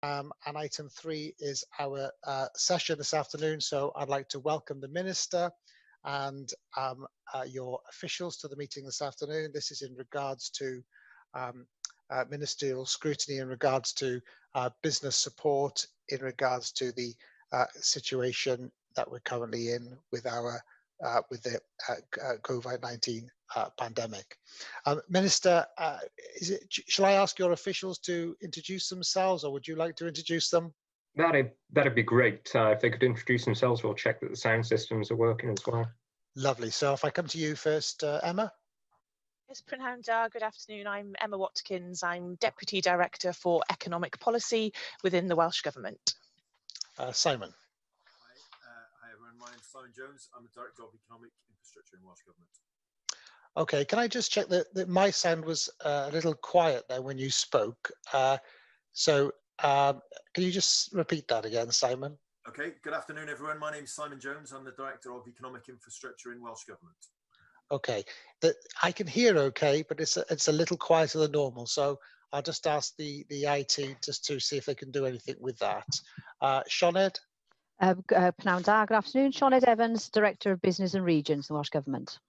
And item 3 is our session this afternoon. So I'd like to welcome the Minister and your officials to the meeting this afternoon. This is in regards to ministerial scrutiny in regards to business support, in regards to the situation that we're currently in with our with the COVID-19 pandemic. Minister, shall I ask your officials to introduce themselves, or would you like to introduce them? That'd be great. If they could introduce themselves, we'll check that the sound systems are working as well. Lovely. So if I come to you first, Emma. Yes, Prynhawn, good afternoon. I'm Emma Watkins. I'm Deputy Director for Economic Policy within the Welsh Government. Simon. Hi everyone, my name's Simon Jones. I'm the Director of Economic Infrastructure in Welsh Government. Okay, can I just check that my sound was a little quiet there when you spoke? Can you just repeat that again, Simon? Okay, good afternoon everyone. My name's Simon Jones. I'm the Director of Economic Infrastructure in Welsh Government. Okay, I can hear okay, but it's a little quieter than normal. So I'll just ask the IT just to see if they can do anything with that. Senedd? Prynhawn, good afternoon. Senedd Evans, Director of Business and Regions in Welsh Government.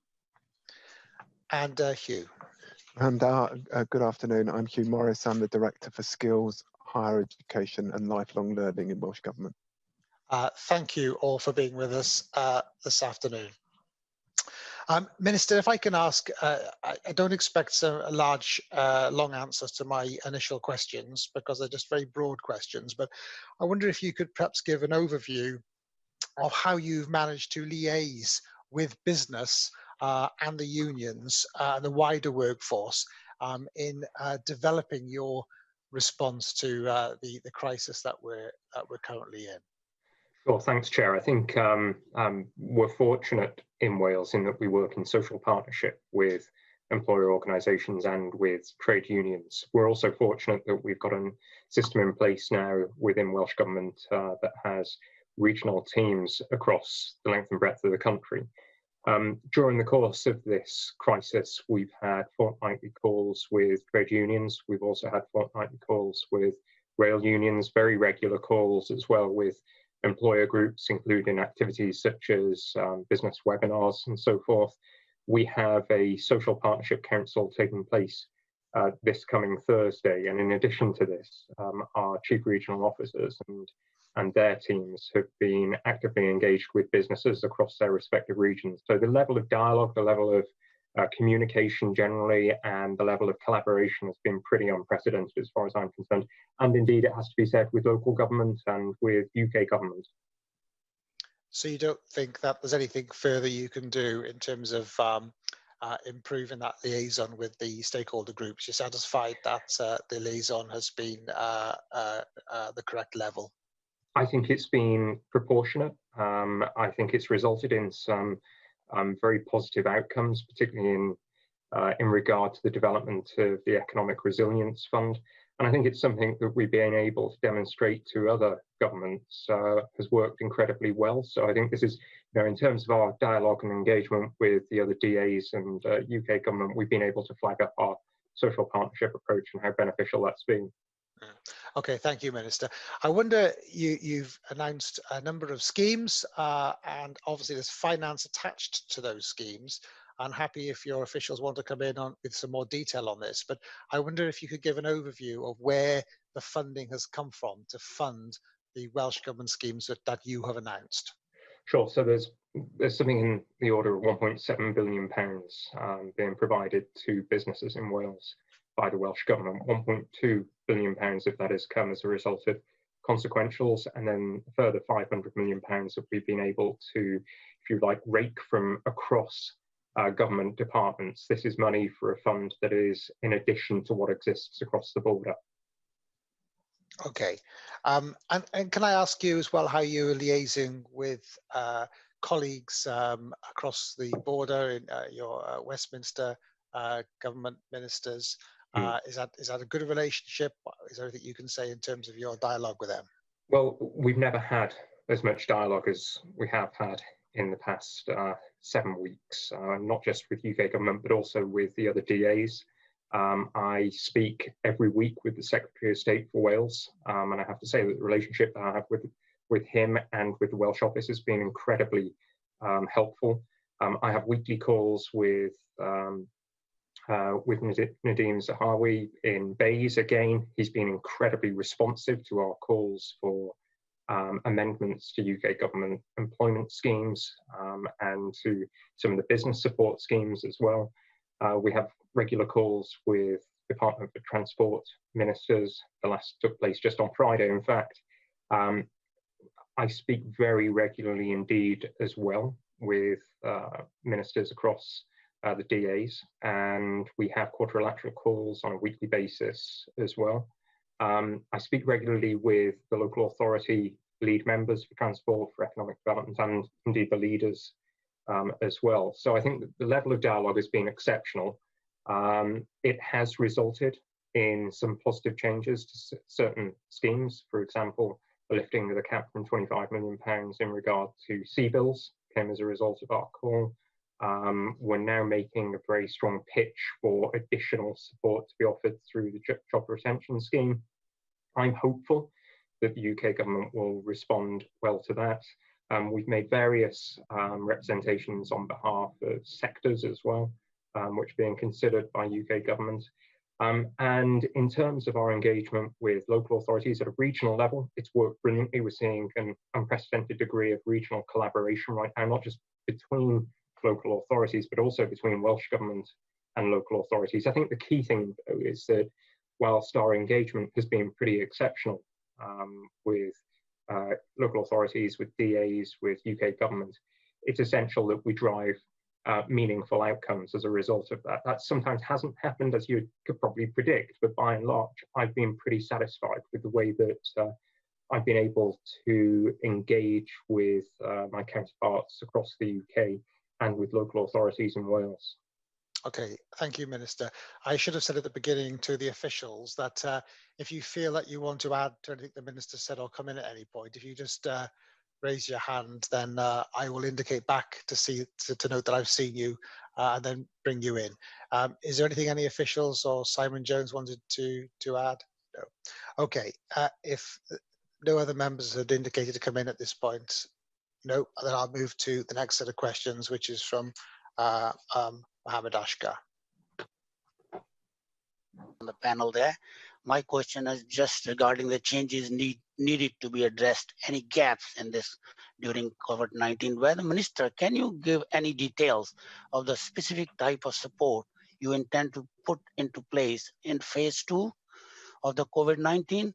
And Hugh. And good afternoon. I'm Hugh Morris. I'm the Director for Skills, Higher Education and Lifelong Learning in Welsh Government. Thank you all for being with us this afternoon. Minister, if I can ask, I don't expect a large, long answers to my initial questions because they're just very broad questions, but I wonder if you could perhaps give an overview of how you've managed to liaise with business and the unions, the wider workforce, in developing your response to the crisis that we're currently in. Sure, thanks, Chair. I think we're fortunate in Wales in that we work in social partnership with employer organisations and with trade unions. We're also fortunate that we've got a system in place now within Welsh Government that has regional teams across the length and breadth of the country. During the course of this crisis, we've had fortnightly calls with trade unions. We've also had fortnightly calls with rail unions, very regular calls as well with employer groups, including activities such as business webinars and so forth. We have a social partnership council taking place this coming Thursday. And in addition to this, our chief regional officers and their teams have been actively engaged with businesses across their respective regions. So the level of dialogue, the level of communication generally, and the level of collaboration has been pretty unprecedented as far as I'm concerned. And indeed, it has to be said with local government and with UK government. So you don't think that there's anything further you can do in terms of improving that liaison with the stakeholder groups? You're satisfied that the liaison has been the correct level? I think it's been proportionate. I think it's resulted in some very positive outcomes, particularly in regard to the development of the Economic Resilience Fund. And I think it's something that we've been able to demonstrate to other governments has worked incredibly well. So I think this is, in terms of our dialogue and engagement with the other DAs and UK government, we've been able to flag up our social partnership approach and how beneficial that's been. Okay, thank you, Minister. I wonder, you've announced a number of schemes and obviously there's finance attached to those schemes. I'm happy if your officials want to come in with some more detail on this, but I wonder if you could give an overview of where the funding has come from to fund the Welsh Government schemes that you have announced. Sure, so there's something in the order of £1.7 billion being provided to businesses in Wales by the Welsh Government. £1.2 billion of that has come as a result of consequentials, and then a further £500 million that we've been able to, if you like, rake from across government departments. This is money for a fund that is in addition to what exists across the border. Okay, and can I ask you as well how you're liaising with colleagues across the border in your Westminster government ministers? Is that a good relationship? Is there anything you can say in terms of your dialogue with them? Well, we've never had as much dialogue as we have had in the past 7 weeks, not just with UK government, but also with the other DAs. I speak every week with the Secretary of State for Wales, and I have to say that the relationship that I have with him and with the Welsh office has been incredibly helpful. I have weekly calls with Nadeem Zahawi in Bays again. He's been incredibly responsive to our calls for amendments to UK government employment schemes and to some of the business support schemes as well. We have regular calls with Department for Transport ministers. The last took place just on Friday, in fact. I speak very regularly indeed as well with ministers across the DAs, and we have quadrilateral calls on a weekly basis as well. I speak regularly with the local authority lead members for transport, for economic development, and indeed the leaders as well. So I think that the level of dialogue has been exceptional. It has resulted in some positive changes to certain schemes. For example, the lifting of the cap from £25 million in regard to CBILS came as a result of our call. We're now making a very strong pitch for additional support to be offered through the job retention scheme. I'm hopeful that the UK government will respond well to that. We've made various representations on behalf of sectors as well, which are being considered by UK government. And in terms of our engagement with local authorities at a regional level, it's worked brilliantly. We're seeing an unprecedented degree of regional collaboration right now, not just between local authorities, but also between Welsh Government and local authorities. I think the key thing, though, is that whilst our engagement has been pretty exceptional with local authorities, with DAs, with UK government, it's essential that we drive meaningful outcomes as a result of that. That sometimes hasn't happened, as you could probably predict, but by and large, I've been pretty satisfied with the way that I've been able to engage with my counterparts across the UK and with local authorities in Wales. Okay, thank you, Minister. I should have said at the beginning to the officials that if you feel that you want to add to anything the Minister said or come in at any point, if you just raise your hand, then I will indicate back to note that I've seen you and then bring you in. Is there anything any officials or Simon Jones wanted to add? No. Okay, if no other members had indicated to come in at this point, no, then I'll move to the next set of questions, which is from Mohammed Ashkar. On the panel there. My question is just regarding the changes needed to be addressed. Any gaps in this during COVID-19? Where the Minister, can you give any details of the specific type of support you intend to put into place in phase 2 of the COVID-19?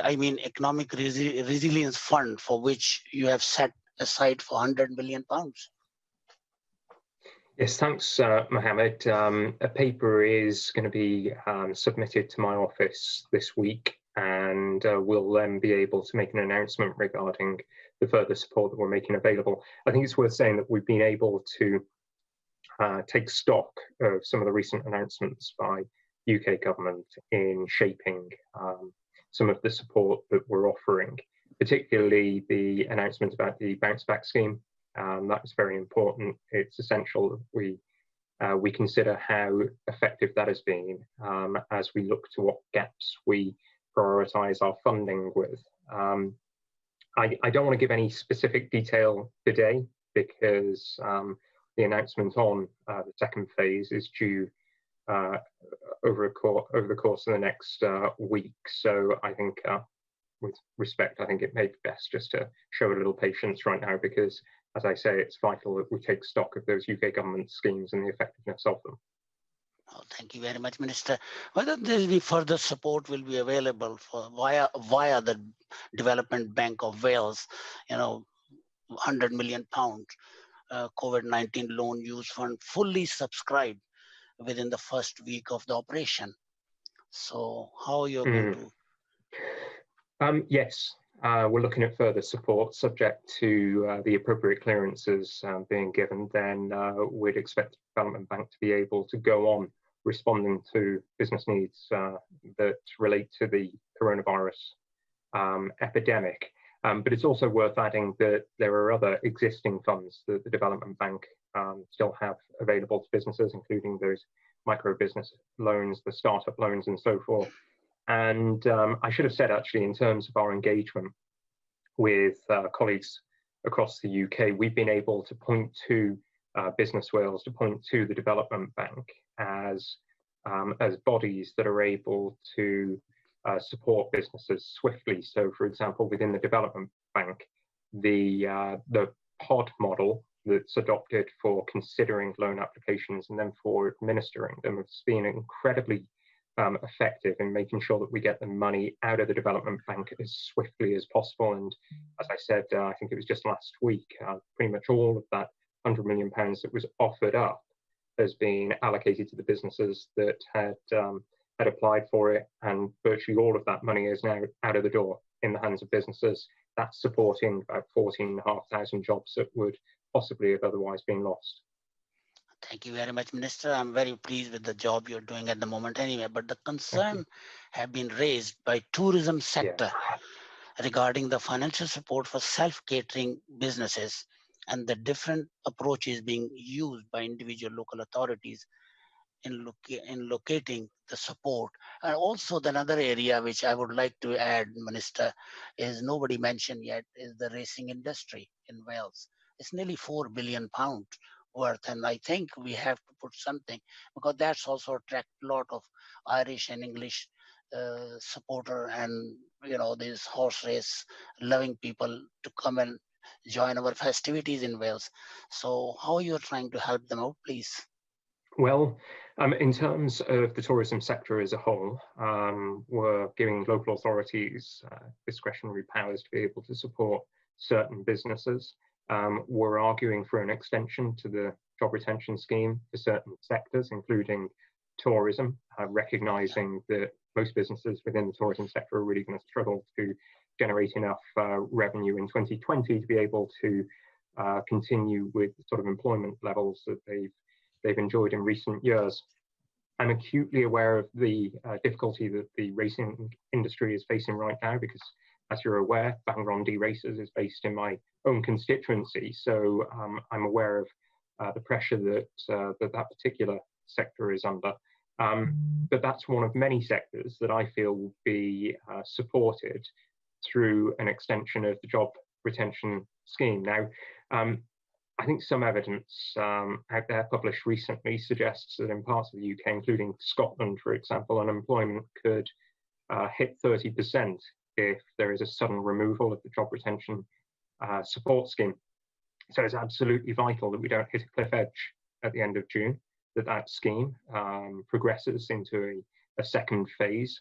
I mean, economic resilience fund, for which you have set aside for £100 million. Yes, thanks, Mohammed. A paper is going to be submitted to my office this week, and we'll then be able to make an announcement regarding the further support that we're making available. I think it's worth saying that we've been able to take stock of some of the recent announcements by UK government in shaping some of the support that we're offering, particularly the announcement about the bounce back scheme. That was very important. It's essential that we consider how effective that has been as we look to what gaps we prioritise our funding with. I don't want to give any specific detail today because the announcement on the second phase is due over the course of the next week. So I think with respect, I think it may be best just to show a little patience right now because, as I say, it's vital that we take stock of those UK government schemes and the effectiveness of them. Oh, thank you very much, Minister. Whether there will be further support will be available for via the Development Bank of Wales, £100 million COVID-19 loan use fund fully subscribed within the first week of the operation. So how are you going to? Yes. We're looking at further support subject to the appropriate clearances being given. Then we'd expect the Development Bank to be able to go on responding to business needs that relate to the coronavirus epidemic. But it's also worth adding that there are other existing funds that the Development Bank still have available to businesses, including those micro business loans, the startup loans and so forth. And I should have said, actually, in terms of our engagement with colleagues across the UK, we've been able to point to Business Wales, to point to the Development Bank as bodies that are able to support businesses swiftly. So, for example, within the Development Bank, the pod model that's adopted for considering loan applications and then for administering them has been incredibly effective in making sure that we get the money out of the Development Bank as swiftly as possible. And as I said, I think it was just last week, pretty much all of that £100 million that was offered up has been allocated to the businesses that had applied for it, and virtually all of that money is now out of the door in the hands of businesses. That's supporting about 14,500 jobs that would possibly have otherwise been lost. Thank you very much, Minister. I'm very pleased with the job you're doing at the moment anyway, but the concern have been raised by tourism sector regarding the financial support for self-catering businesses and the different approaches being used by individual local authorities in locating the support. And also another area which I would like to add, Minister, is nobody mentioned yet, is the racing industry in Wales. It's nearly £4 billion worth, and I think we have to put something, because that's also attract a lot of Irish and English supporter and these horse race loving people to come and join our festivities in Wales. So how are you trying to help them out, please? Well, in terms of the tourism sector as a whole, we're giving local authorities discretionary powers to be able to support certain businesses. We're arguing for an extension to the job retention scheme for certain sectors, including tourism, recognising that most businesses within the tourism sector are really going to struggle to generate enough revenue in 2020 to be able to continue with the sort of employment levels that they've enjoyed in recent years. I'm acutely aware of the difficulty that the racing industry is facing right now, because, as you're aware, Bangor-on-Dee Races is based in my own constituency, so I'm aware of the pressure that that particular sector is under. But that's one of many sectors that I feel will be supported through an extension of the job retention scheme. Now, I think some evidence out there published recently suggests that in parts of the UK, including Scotland, for example, unemployment could hit 30% if there is a sudden removal of the job retention support scheme. So it's absolutely vital that we don't hit a cliff edge at the end of June, that scheme progresses into a second phase.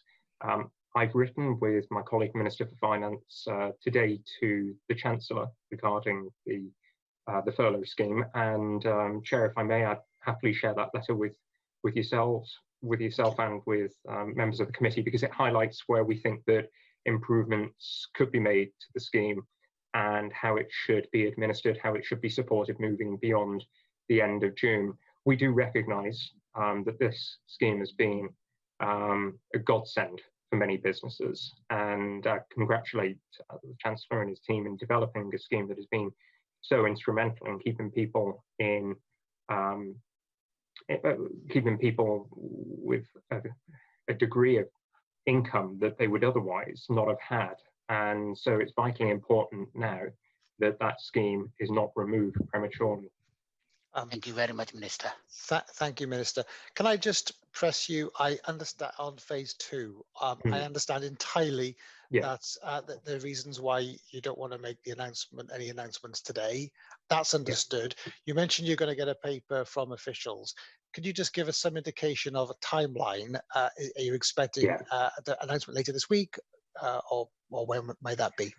I've written with my colleague Minister for Finance today to the Chancellor regarding the furlough scheme, and Chair, if I may, I'd happily share that letter with yourself and with members of the committee, because it highlights where we think that improvements could be made to the scheme and how it should be administered, how it should be supported moving beyond the end of June. We do recognise that this scheme has been a godsend for many businesses, and congratulate the Chancellor and his team in developing a scheme that has been so instrumental in keeping people with a degree of income that they would otherwise not have had. And so it's vitally important now that that scheme is not removed prematurely. Thank you very much, Minister. Thank you, Minister. Can I just press you? I understand on phase two. I understand entirely that the reasons why you don't want to make any announcements today. That's understood. You mentioned you're going to get a paper from officials. Could you just give us some indication of a timeline? Are you expecting the announcement later this week, or when may that be?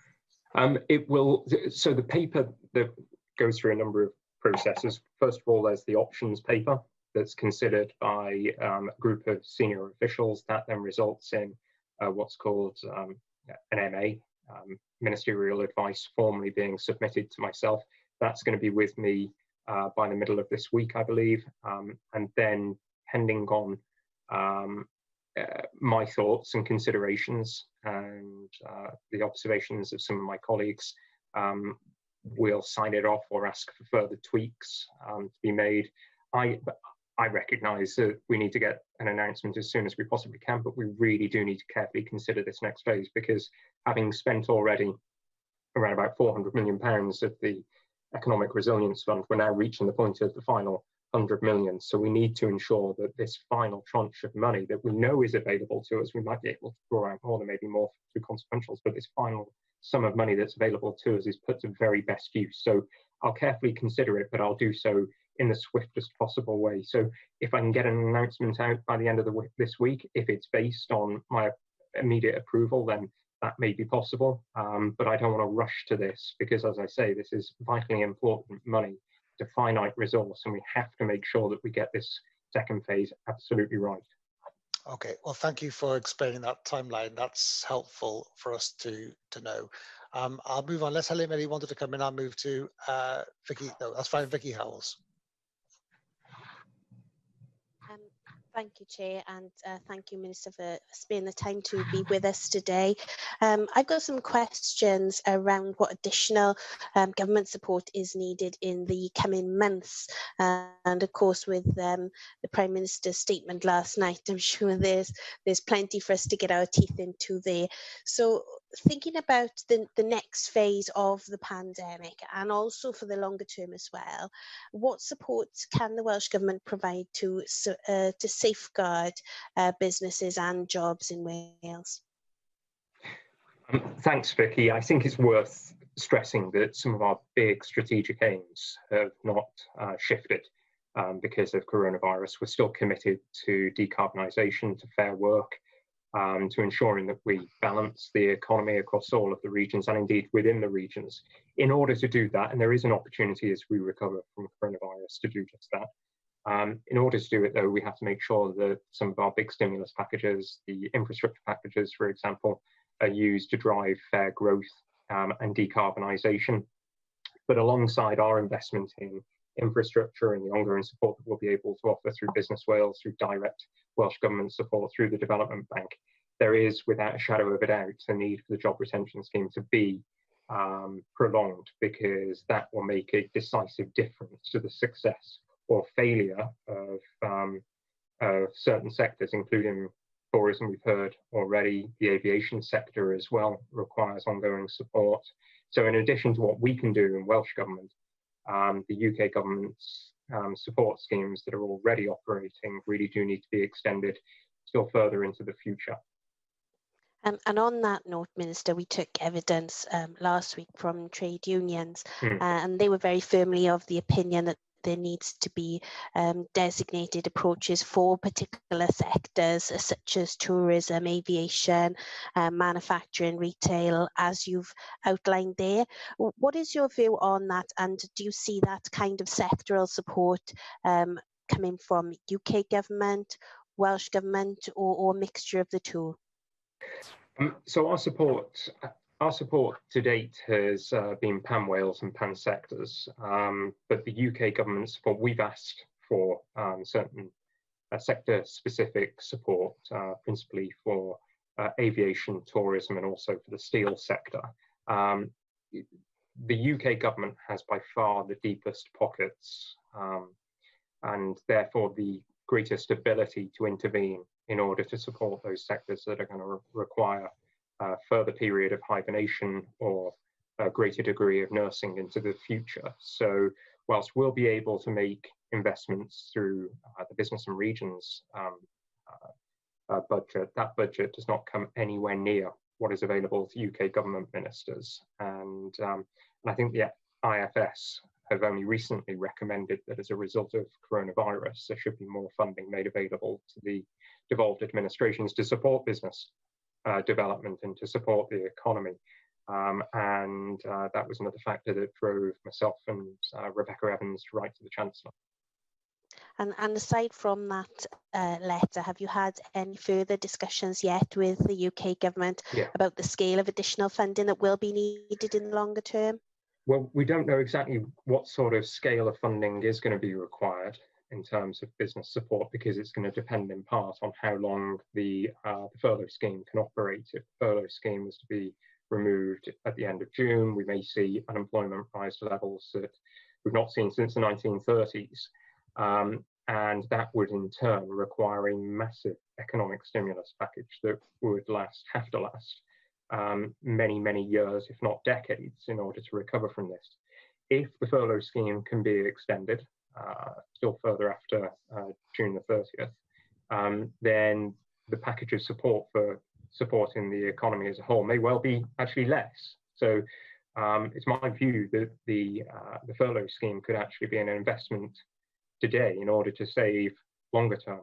It will. So the paper that goes through a number of processes. First of all, there's the options paper that's considered by a group of senior officials. That then results in what's called an MA, ministerial advice, formally being submitted to myself. That's going to be with me by the middle of this week, I believe, and then pending on my thoughts and considerations and the observations of some of my colleagues, we'll sign it off or ask for further tweaks to be made. I recognise that we need to get an announcement as soon as we possibly can, but we really do need to carefully consider this next phase, because having spent already around about £400 million of the Economic Resilience Fund, we're now reaching the point of the final 100 million. So we need to ensure that this final tranche of money that we know is available to us, we might be able to draw out more, than maybe more through consequentials, but this final sum of money that's available to us is put to very best use. So I'll carefully consider it, but I'll do so in the swiftest possible way. So if I can get an announcement out by the end of this week, if it's based on my immediate approval, then that may be possible. But I don't want to rush to this, because, as I say, this is vitally important money. It's a finite resource, and we have to make sure that we get this second phase absolutely right. Okay, well, thank you for explaining that timeline. That's helpful for us to know. I'll move on. Unless Helen really wanted to come in, I'll move to Vicky. No, that's fine, Vicky Howells. Thank you, Chair, and thank you, Minister, for sparing the time to be with us today. I've got some questions around what additional government support is needed in the coming months. And of course, with the Prime Minister's statement last night, I'm sure there's plenty for us to get our teeth into there. So thinking about the next phase of the pandemic, and also for the longer term as well, what support can the Welsh Government provide to safeguard businesses and jobs in Wales? Thanks, Vicky. I think it's worth stressing that some of our big strategic aims have not shifted because of coronavirus. We're still committed to decarbonisation, to fair work, to ensuring that we balance the economy across all of the regions, and indeed within the regions. In order to do that, and there is an opportunity as we recover from coronavirus to do just that, in order to do it, though, we have to make sure that some of our big stimulus packages, the infrastructure packages, for example, are used to drive fair growth and decarbonisation. But alongside our investment in infrastructure and the ongoing support that we'll be able to offer through Business Wales, through direct Welsh Government support, through the Development Bank, there is, without a shadow of a doubt, a need for the Job Retention Scheme to be prolonged, because that will make a decisive difference to the success or failure of certain sectors, including tourism. We've heard already the aviation sector as well requires ongoing support. So in addition to what we can do in Welsh Government, the UK Government's support schemes that are already operating really do need to be extended still further into the future. And on that note, Minister, we took evidence last week from trade unions, and they were very firmly of the opinion that there needs to be designated approaches for particular sectors such as tourism, aviation, manufacturing, retail, as you've outlined there. What is your view on that, and do you see that kind of sectoral support coming from UK Government, Welsh Government, or a mixture of the two? So our support to date has been pan-Wales and pan-sectors, but the UK Government support, we've asked for certain sector-specific support, principally for aviation, tourism, and also for the steel sector. The UK Government has by far the deepest pockets and therefore the greatest ability to intervene in order to support those sectors that are going to require a further period of hibernation or a greater degree of nursing into the future. So whilst we'll be able to make investments through the business and regions budget, that budget does not come anywhere near what is available to UK Government ministers. And I think the IFS have only recently recommended that as a result of coronavirus, there should be more funding made available to the devolved administrations to support business development and to support the economy. And that was another factor that drove myself and Rebecca Evans to write to the Chancellor. And aside from that letter, have you had any further discussions yet with the UK Government about the scale of additional funding that will be needed in the longer term? Well, we don't know exactly what sort of scale of funding is going to be required in terms of business support, because it's going to depend in part on how long the furlough scheme can operate. If the furlough scheme was to be removed at the end of June, we may see unemployment rise to levels that we've not seen since the 1930s. and that would in turn require a massive economic stimulus package that would have to last many, many years, if not decades, in order to recover from this. If the furlough scheme can be extended still further after June the 30th, then the package of support for supporting the economy as a whole may well be actually less. So it's my view that the furlough scheme could actually be an investment today in order to save longer term.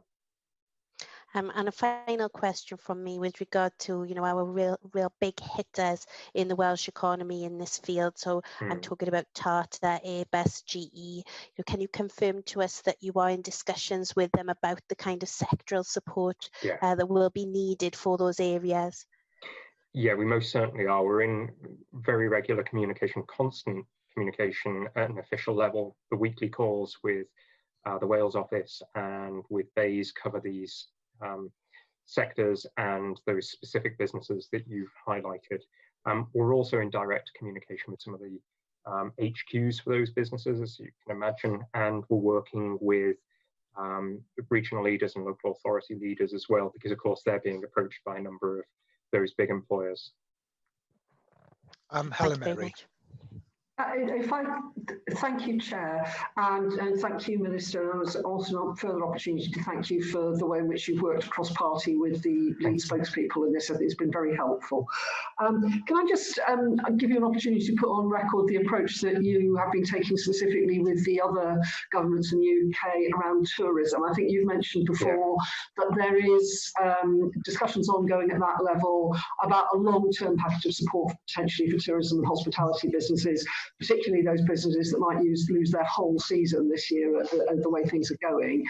And a final question from me with regard to, our real big hitters in the Welsh economy in this field. So I'm talking about Tata, Airbus, GE. Can you confirm to us that you are in discussions with them about the kind of sectoral support that will be needed for those areas? Yeah, we most certainly are. We're in very regular communication, constant communication at an official level. The weekly calls with the Wales office and with Bays cover these sectors and those specific businesses that you've highlighted. We're also in direct communication with some of the HQs for those businesses, as you can imagine, and we're working with regional leaders and local authority leaders as well, because of course they're being approached by a number of those big employers. Helen Mary. Thank you, Chair, and thank you, Minister. And there's also a further opportunity to thank you for the way in which you've worked cross-party with the lead spokespeople in this. It's been very helpful. Can I just give you an opportunity to put on record the approach that you have been taking specifically with the other governments in the UK around tourism? I think you've mentioned before that there is discussions ongoing at that level about a long-term package of support potentially for tourism and hospitality businesses, particularly those businesses that might lose their whole season this year at the way things are going.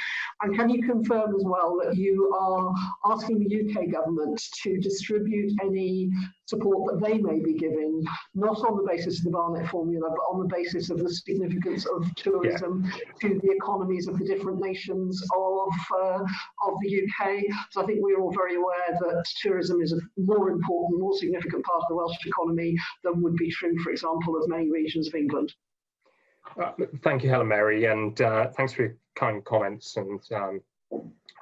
And can you confirm as well that you are asking the UK government to distribute any support that they may be giving, not on the basis of the Barnett formula, but on the basis of the significance of tourism to the economies of the different nations of the UK? So I think we're all very aware that tourism is a more important, more significant part of the Welsh economy than would be true, for example, of many regions of England. Thank you, Helen Mary, and thanks for your kind comments. And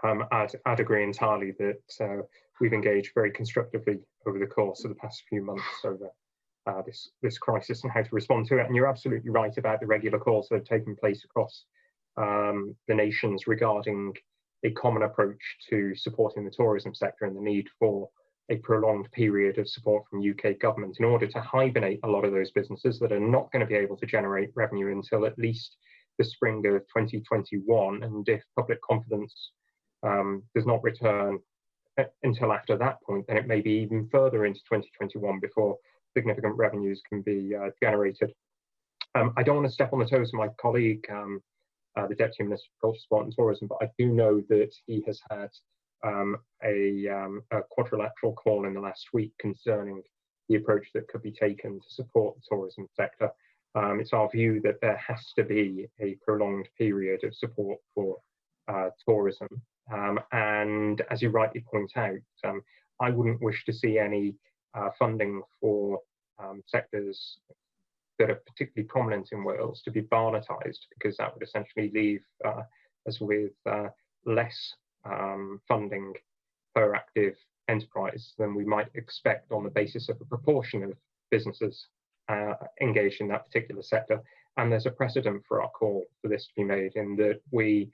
I'd agree entirely that we've engaged very constructively over the course of the past few months over this crisis and how to respond to it. And you're absolutely right about the regular calls that have taken place across the nations regarding a common approach to supporting the tourism sector and the need for a prolonged period of support from UK government in order to hibernate a lot of those businesses that are not going to be able to generate revenue until at least the spring of 2021. And if public confidence does not return until after that point, then it may be even further into 2021 before significant revenues can be generated. I don't want to step on the toes of my colleague, the Deputy Minister for Culture, Sport and Tourism, but I do know that he has had a quadrilateral call in the last week concerning the approach that could be taken to support the tourism sector. It's our view that there has to be a prolonged period of support for tourism. And as you rightly point out, I wouldn't wish to see any funding for sectors that are particularly prominent in Wales to be Barnettised, because that would essentially leave us with less funding per active enterprise than we might expect on the basis of a proportion of businesses engaged in that particular sector. And there's a precedent for our call for this to be made, in that we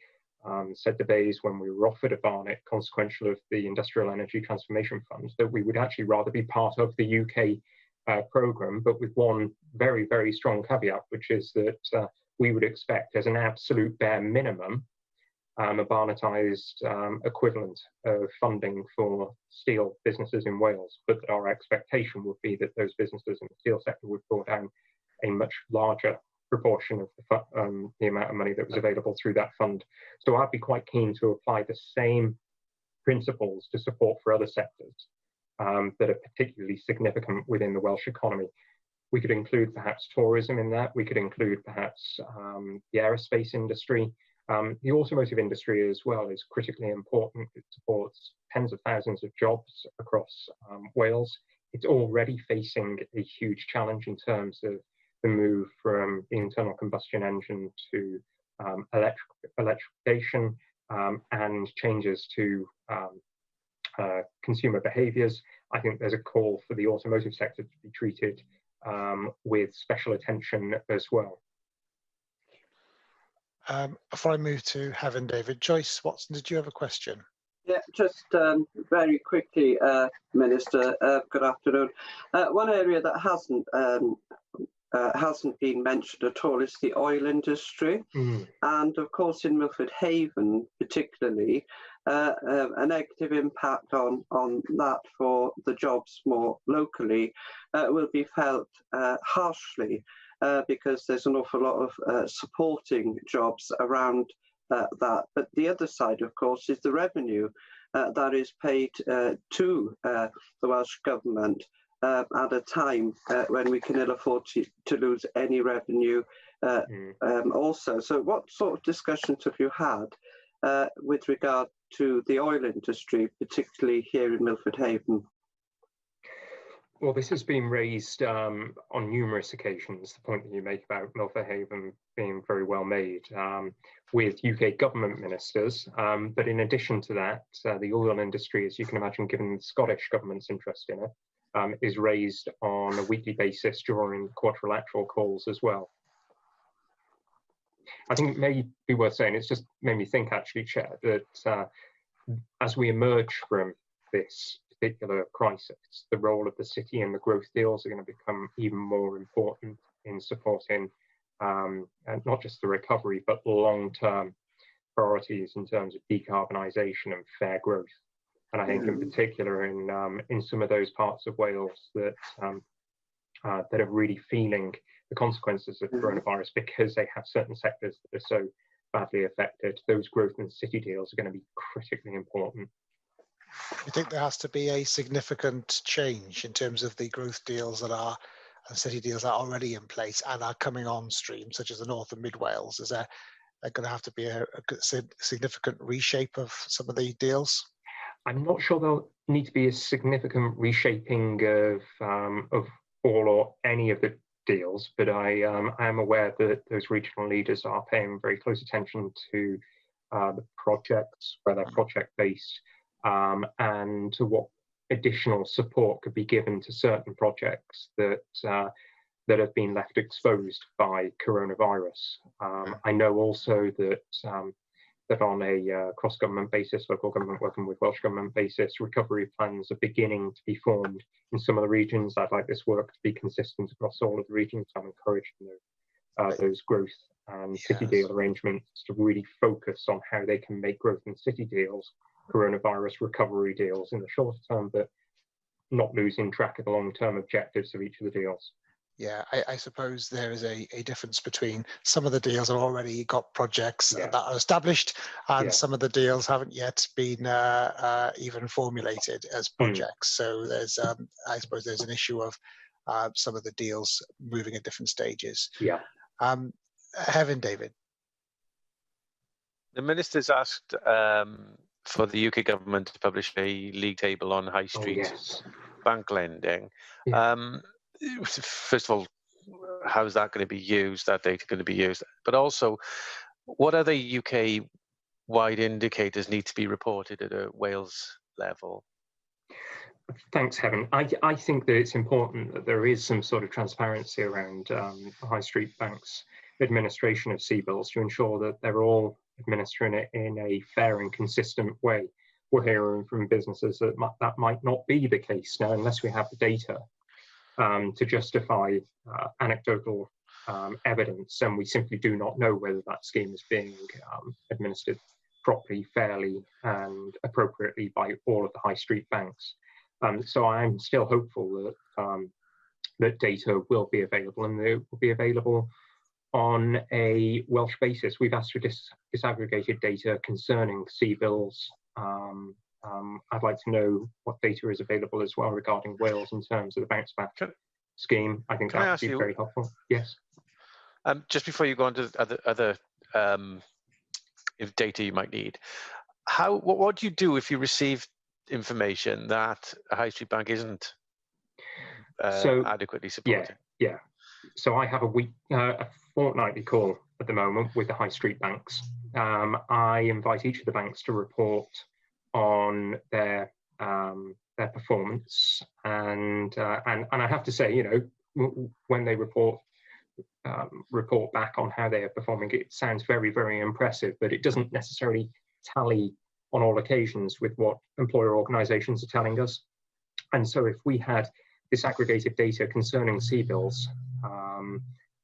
said to Bays when we were offered a Barnet consequential of the Industrial Energy Transformation Fund that we would actually rather be part of the UK programme, but with one very, very strong caveat, which is that we would expect as an absolute bare minimum a Barnettised equivalent of funding for steel businesses in Wales, but that our expectation would be that those businesses in the steel sector would draw down a much larger proportion of the amount of money that was available through that fund. So I'd be quite keen to apply the same principles to support for other sectors that are particularly significant within the Welsh economy. We could include perhaps tourism in that. We could include perhaps the aerospace industry. The automotive industry as well is critically important. It supports tens of thousands of jobs across Wales. It's already facing a huge challenge in terms of the move from the internal combustion engine to electrification and changes to consumer behaviours, I think there's a call for the automotive sector to be treated with special attention as well. Before I move to Heaven, David, Joyce Watson, did you have a question? Yeah, just very quickly, Minister, good afternoon. One area that hasn't been mentioned at all is the oil industry. And of course in Milford Haven particularly, a negative impact on that for the jobs more locally will be felt harshly because there's an awful lot of supporting jobs around that. But the other side, of course, is the revenue that is paid to the Welsh Government at a time when we can ill afford to lose any revenue also. So what sort of discussions have you had with regard to the oil industry, particularly here in Milford Haven? Well, this has been raised on numerous occasions, the point that you make about Milford Haven being very well made with UK government ministers. But in addition to that, the oil industry, as you can imagine, given the Scottish government's interest in it, is raised on a weekly basis during quadrilateral calls as well. I think it may be worth saying, it's just made me think actually, Chair, that as we emerge from this particular crisis, the role of the city and the growth deals are going to become even more important in supporting not just the recovery, but long-term priorities in terms of decarbonisation and fair growth. And I think in particular in some of those parts of Wales that that are really feeling the consequences of coronavirus because they have certain sectors that are so badly affected, those growth and city deals are going to be critically important. You think there has to be a significant change in terms of the growth deals that are and city deals that are already in place and are coming on stream, such as the North and Mid Wales? Is there going to have to be a significant reshape of some of the deals? I'm not sure there'll need to be a significant reshaping of all or any of the deals, but I am aware that those regional leaders are paying very close attention to the projects, where they're project-based, and to what additional support could be given to certain projects that that have been left exposed by coronavirus. I know also that that on a cross-government basis, local government working with Welsh Government basis, recovery plans are beginning to be formed in some of the regions. I'd like this work to be consistent across all of the regions. I'm encouraging those growth and city deal arrangements to really focus on how they can make growth and city deals coronavirus recovery deals in the shorter term, but not losing track of the long-term objectives of each of the deals. Yeah, I suppose there is a difference between some of the deals have already got projects that are established, and some of the deals haven't yet been even formulated as projects. So there's, I suppose, there's an issue of some of the deals moving at different stages. Yeah. Heaven, David. The minister's asked for the UK government to publish a league table on high street bank lending. First of all, how is that going to be used, that data going to be used? But also, what other UK-wide indicators need to be reported at a Wales level? Thanks, Heaven. I think that it's important that there is some sort of transparency around high street banks' administration of CBILS to ensure that they're all administering it in a fair and consistent way. We're hearing from businesses that that might not be the case now, unless we have the data to justify anecdotal evidence, and we simply do not know whether that scheme is being administered properly, fairly, and appropriately by all of the high street banks. So I'm still hopeful that that data will be available, and they will be available on a Welsh basis. We've asked for disaggregated data concerning CBILS. I'd like to know what data is available as well regarding Wales in terms of the bounce back scheme. I think that would be very helpful. Yes. Just before you go on to other data you might need, what do you do if you receive information that a high street bank isn't adequately supporting? Yeah. So I have a fortnightly call at the moment with the high street banks. I invite each of the banks to report on their performance, and I have to say, when they report back on how they are performing, it sounds very, very impressive, but it doesn't necessarily tally on all occasions with what employer organisations are telling us. And so if we had disaggregated data concerning CBILS,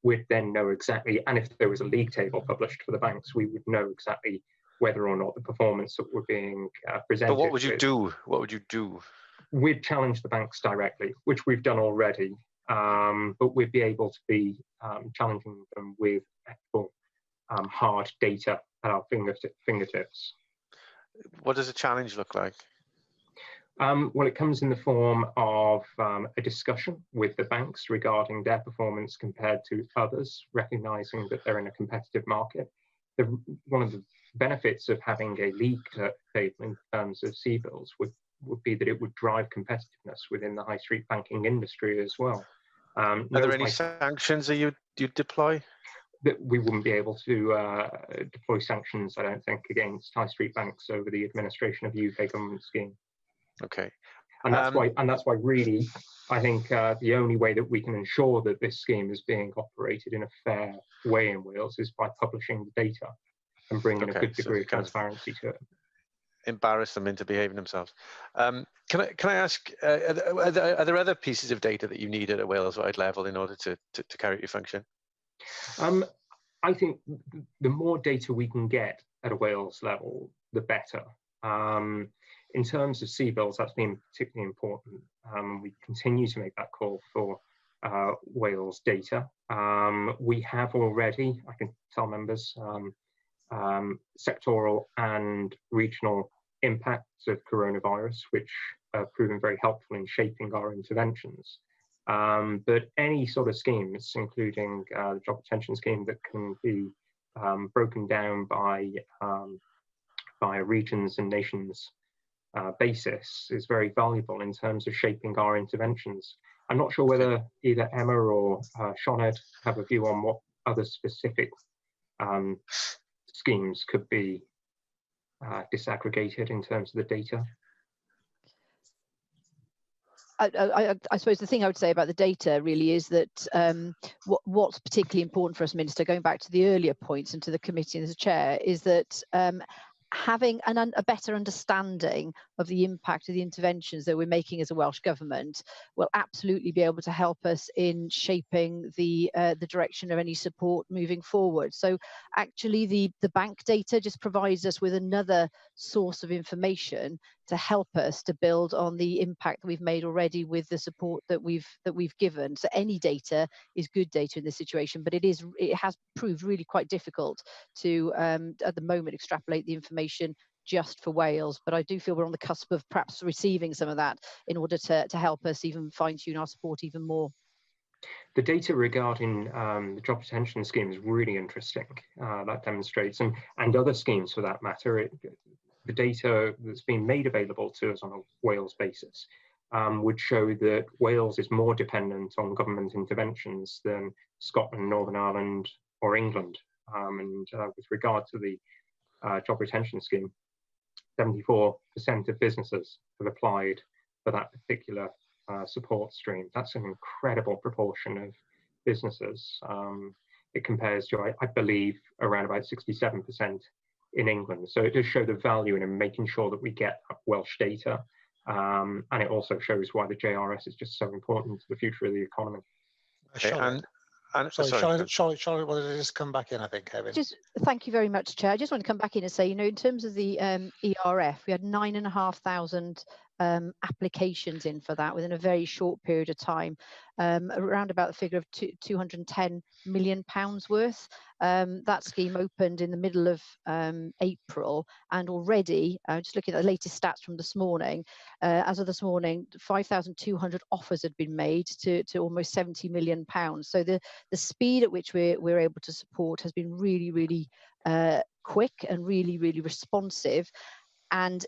we'd then know exactly, and if there was a league table published for the banks, we would know exactly whether or not the performance that were being presented. But what would you do? What would you do? We'd challenge the banks directly, which we've done already, but we'd be able to be challenging them with actual hard data at our fingertips. What does a challenge look like? Well, it comes in the form of a discussion with the banks regarding their performance compared to others, recognising that they're in a competitive market. One of the benefits of having a league table in terms of CBILS would be that it would drive competitiveness within the high street banking industry as well. Are there any sanctions that you deploy? That we wouldn't be able to deploy sanctions, I don't think, against high street banks over the administration of the UK government scheme. Okay. And that's why really, I think the only way that we can ensure that this scheme is being operated in a fair way in Wales is by publishing the data and bringing a good degree of transparency to it. Embarrass them into behaving themselves. Can I ask, are there other pieces of data that you need at a Wales-wide level in order to carry out your function? I think the more data we can get at a Wales level, the better. In terms of CBILS, that's been particularly important. We continue to make that call for Wales data. We have already, I can tell members, sectoral and regional impacts of coronavirus, which have proven very helpful in shaping our interventions. But any sort of schemes, including the job retention scheme, that can be broken down by a regions and nations basis is very valuable in terms of shaping our interventions. I'm not sure whether either Emma or Senedd have a view on what other specific schemes could be disaggregated in terms of the data. I suppose the thing I would say about the data really is that what's particularly important for us, Minister, going back to the earlier points and to the committee and as a chair, is that having a better understanding of the impact of the interventions that we're making as a Welsh Government will absolutely be able to help us in shaping the direction of any support moving forward. So actually the bank data just provides us with another source of information to help us to build on the impact that we've made already with the support that we've given. So any data is good data in this situation, but it has proved really quite difficult to at the moment extrapolate the information just for Wales. But I do feel we're on the cusp of perhaps receiving some of that in order to help us even fine-tune our support even more. The data regarding the job retention scheme is really interesting. That demonstrates, and other schemes for that matter, the data that's been made available to us on a Wales basis would show that Wales is more dependent on government interventions than Scotland, Northern Ireland or England. With regard to the job retention scheme, 74% of businesses have applied for that particular support stream. That's an incredible proportion of businesses. It compares to, I believe, around about 67% in England. So it does show the value in making sure that we get Welsh data. And it also shows why the JRS is just so important to the future of the economy. Okay, Charlotte wanted to just come back in, I think, Kevin. Just thank you very much, Chair. I just want to come back in and say, in terms of the ERF, we had 9,500 applications in for that within a very short period of time, around about the figure of £210 million worth. That scheme opened in the middle of April, and already, just looking at the latest stats from this morning, as of this morning, 5,200 offers had been made to almost £70 million. So the speed at which we're able to support has been really, really quick and really, really responsive. And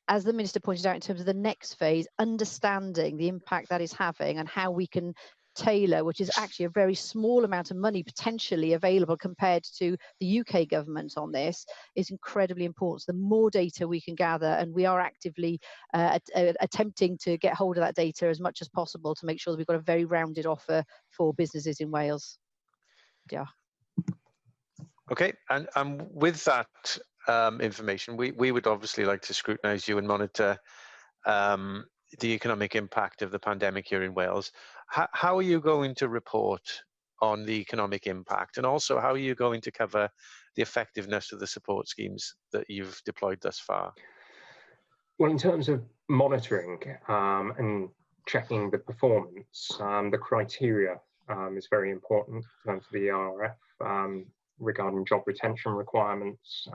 as the Minister pointed out, in terms of the next phase, understanding the impact that is having and how we can tailor, which is actually a very small amount of money potentially available compared to the UK government on this, is incredibly important. So the more data we can gather, and we are actively attempting to get hold of that data as much as possible to make sure that we've got a very rounded offer for businesses in Wales. Yeah. Okay, and with that information, we would obviously like to scrutinise you and monitor the economic impact of the pandemic here in Wales. How are you going to report on the economic impact, and also how are you going to cover the effectiveness of the support schemes that you've deployed thus far? Well, in terms of monitoring and checking the performance, the criteria is very important in terms of the ERF regarding job retention requirements.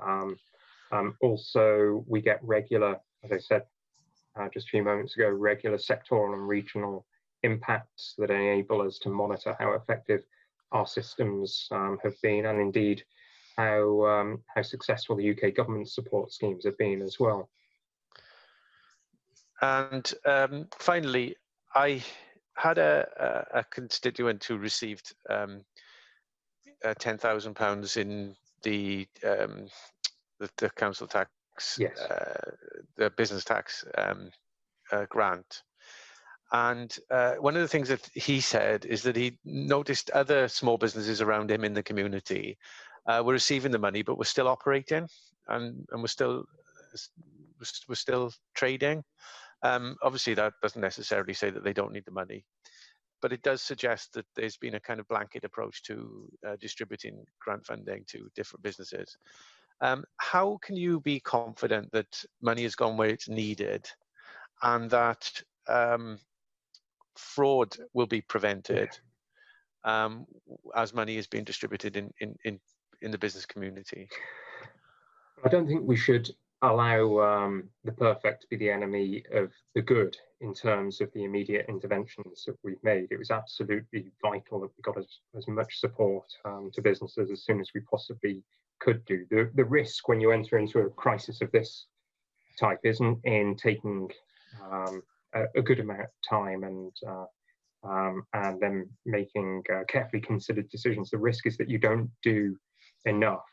Also, we get regular, as I said just a few moments ago, regular sectoral and regional impacts that enable us to monitor how effective our systems have been, and indeed how successful the UK government support schemes have been as well. And finally, I had a constituent who received £10,000 in the council tax, yes. The business tax grant. And one of the things that he said is that he noticed other small businesses around him in the community were receiving the money, but were still operating and were still trading. Obviously, that doesn't necessarily say that they don't need the money, but it does suggest that there's been a kind of blanket approach to distributing grant funding to different businesses. How can you be confident that money has gone where it's needed, and that fraud will be prevented as money is being distributed in the business community? I don't think we should allow the perfect to be the enemy of the good in terms of the immediate interventions that we've made. It was absolutely vital that we got as much support to businesses as soon as we possibly could do. The risk when you enter into a crisis of this type isn't in taking a good amount of time and then making carefully considered decisions. The risk is that you don't do enough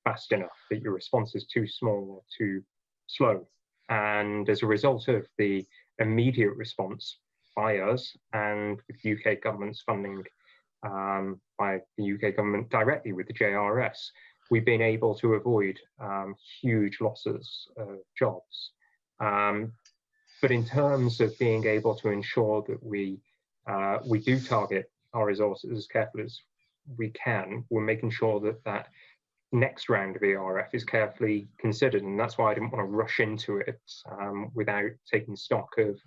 fast enough, that your response is too small or too slow. And as a result of the immediate response by us and with UK government's funding by the UK government directly with the JRS, we've been able to avoid huge losses of jobs. But in terms of being able to ensure that we do target our resources as carefully as we can, we're making sure that that next round of ERF is carefully considered, and that's why I didn't want to rush into it without taking stock of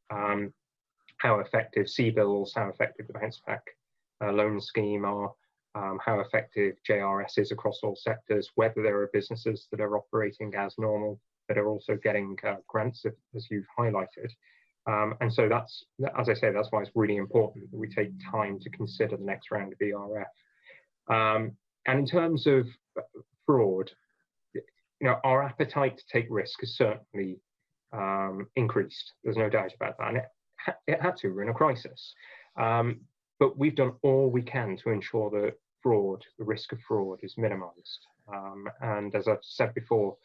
how effective CBILS, how effective the bounce back loan scheme are, how effective JRS is across all sectors, whether there are businesses that are operating as normal that are also getting grants, as you've highlighted. And so that's, as I say, that's why it's really important that we take time to consider the next round of ERF. And in terms of fraud, our appetite to take risk has certainly increased. There's no doubt about that. And it had to, we're in a crisis. But we've done all we can to ensure that fraud, the risk of fraud, is minimized. And as I've said before,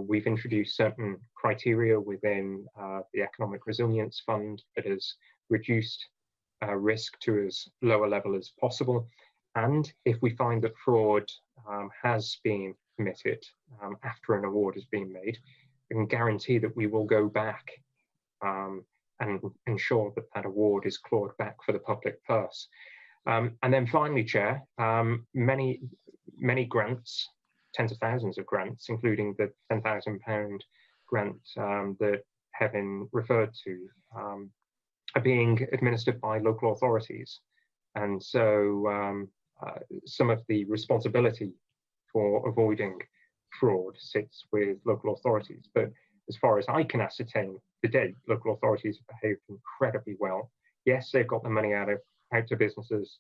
we've introduced certain criteria within the Economic Resilience Fund that has reduced risk to as low a level as possible. And if we find that fraud has been committed after an award has been made, we can guarantee that we will go back and ensure that that award is clawed back for the public purse. And then finally, Chair, many grants, tens of thousands of grants, including the £10,000 grant that Hevin referred to, are being administered by local authorities. And so some of the responsibility for avoiding fraud sits with local authorities. But as far as I can ascertain to date, local authorities have behaved incredibly well. Yes, they've got the money out to businesses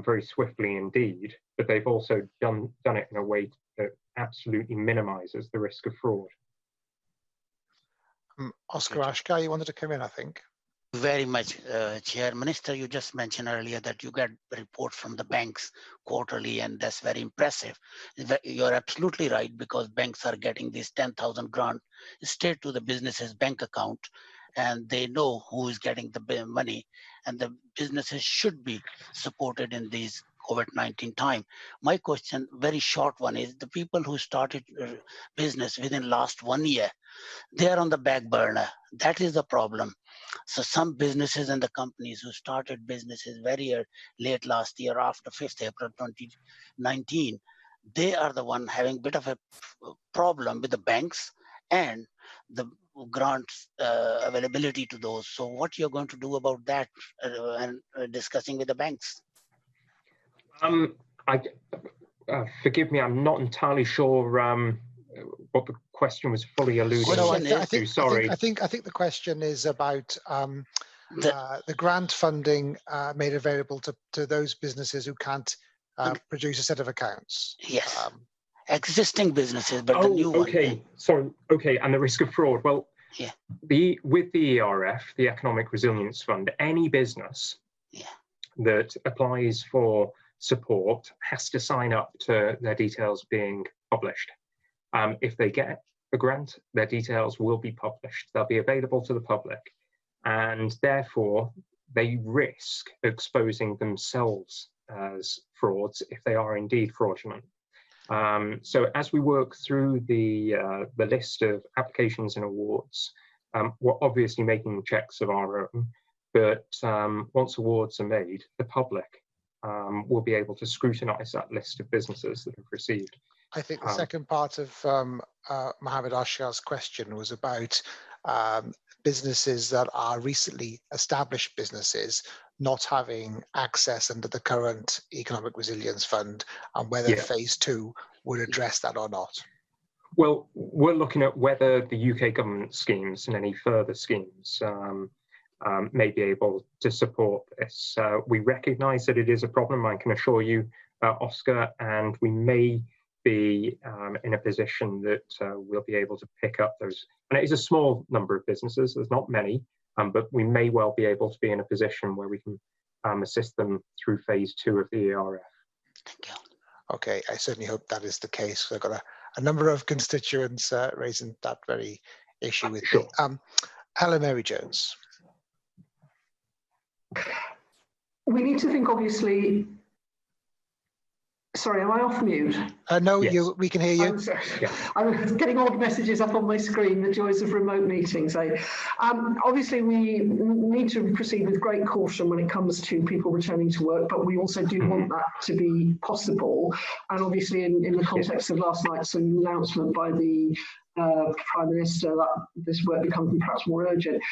very swiftly indeed, but they've also done it in a way that absolutely minimises the risk of fraud. Oscar Ashgar, you wanted to come in, I think. Very much, Chair. Minister, you just mentioned earlier that you get reports from the banks quarterly, and that's very impressive. You're absolutely right, because banks are getting this 10,000 grant straight to the business's bank account, and they know who is getting the money, and the businesses should be supported in these COVID-19 time. My question, very short one, is the people who started business within last 1 year, they are on the back burner. That is the problem. So some businesses and the companies who started businesses very late last year, after 5th April 2019, they are the one having a bit of a problem with the banks and the grants availability to those. So what you're going to do about that and discussing with the banks? Forgive me, I'm not entirely sure what the question was fully alluding to. Sorry. I think the question is about the grant funding made available to those businesses who can't produce a set of accounts. Yes. Existing businesses, but the new one. Sorry. Okay, and the risk of fraud. Well, yeah. With the ERF, the Economic Resilience Fund, any business that applies for support has to sign up to their details being published. If they get a grant, their details will be published. They'll be available to the public, and therefore they risk exposing themselves as frauds if they are indeed fraudulent. So as we work through the list of applications and awards, we're obviously making checks of our own, but once awards are made, the public will be able to scrutinise that list of businesses that have received. I think the second part of Mohammed Ashar's question was about businesses that are recently established businesses not having access under the current Economic Resilience Fund, and whether phase 2 would address that or not. Well, we're looking at whether the UK government schemes and any further schemes may be able to support this. We recognise that it is a problem, I can assure you, Oscar, and we may be in a position that we'll be able to pick up those. And it is a small number of businesses, there's not many, but we may well be able to be in a position where we can assist them through phase 2 of the ERF. Thank you. Okay, I certainly hope that is the case. I've got a number of constituents raising that very issue with me. Helen Mary Jones. We need to think, obviously. Sorry, am I off mute? No, yes. We can hear you. I'm sorry. I'm getting odd messages up on my screen, the joys of remote meetings. Obviously, we need to proceed with great caution when it comes to people returning to work, but we also do want that to be possible. And obviously, in the context of last night's announcement by the Prime Minister that this work becomes perhaps more urgent.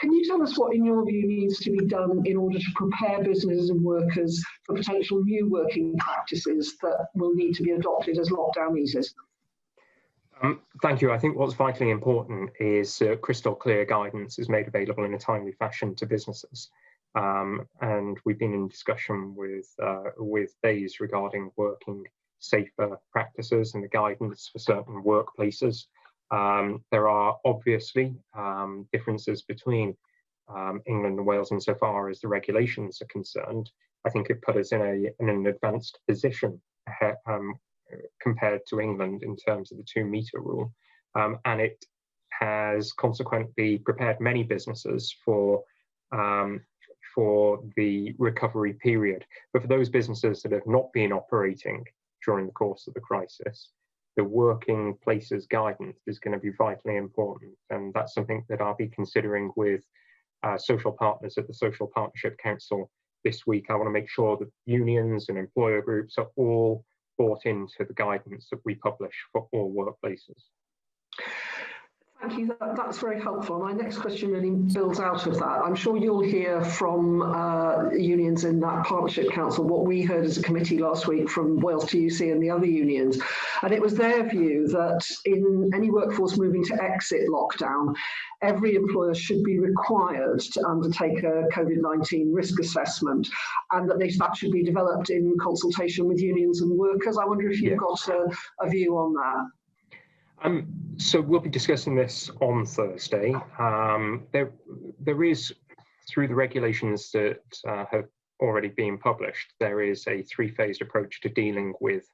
Can you tell us what, in your view, needs to be done in order to prepare businesses and workers for potential new working practices that will need to be adopted as lockdown eases? Thank you. I think what's vitally important is crystal clear guidance is made available in a timely fashion to businesses. And we've been in discussion with BEIS regarding working safer practices and the guidance for certain workplaces. There are obviously differences between England and Wales insofar as the regulations are concerned. I think it put us in an advanced position compared to England in terms of the 2-metre rule. And it has consequently prepared many businesses for the recovery period. But for those businesses that have not been operating during the course of the crisis, the working places guidance is going to be vitally important, and that's something that I'll be considering with social partners at the Social Partnership Council this week. I want to make sure that unions and employer groups are all bought into the guidance that we publish for all workplaces. Thank you, that's very helpful. My next question really builds out of that. I'm sure you'll hear from unions in that Partnership Council what we heard as a committee last week from Wales TUC and the other unions. And it was their view that in any workforce moving to exit lockdown, every employer should be required to undertake a COVID-19 risk assessment, and that should be developed in consultation with unions and workers. I wonder if you've got a view on that. So we'll be discussing this on Thursday. There is through the regulations that have already been published, there is a three-phased approach to dealing with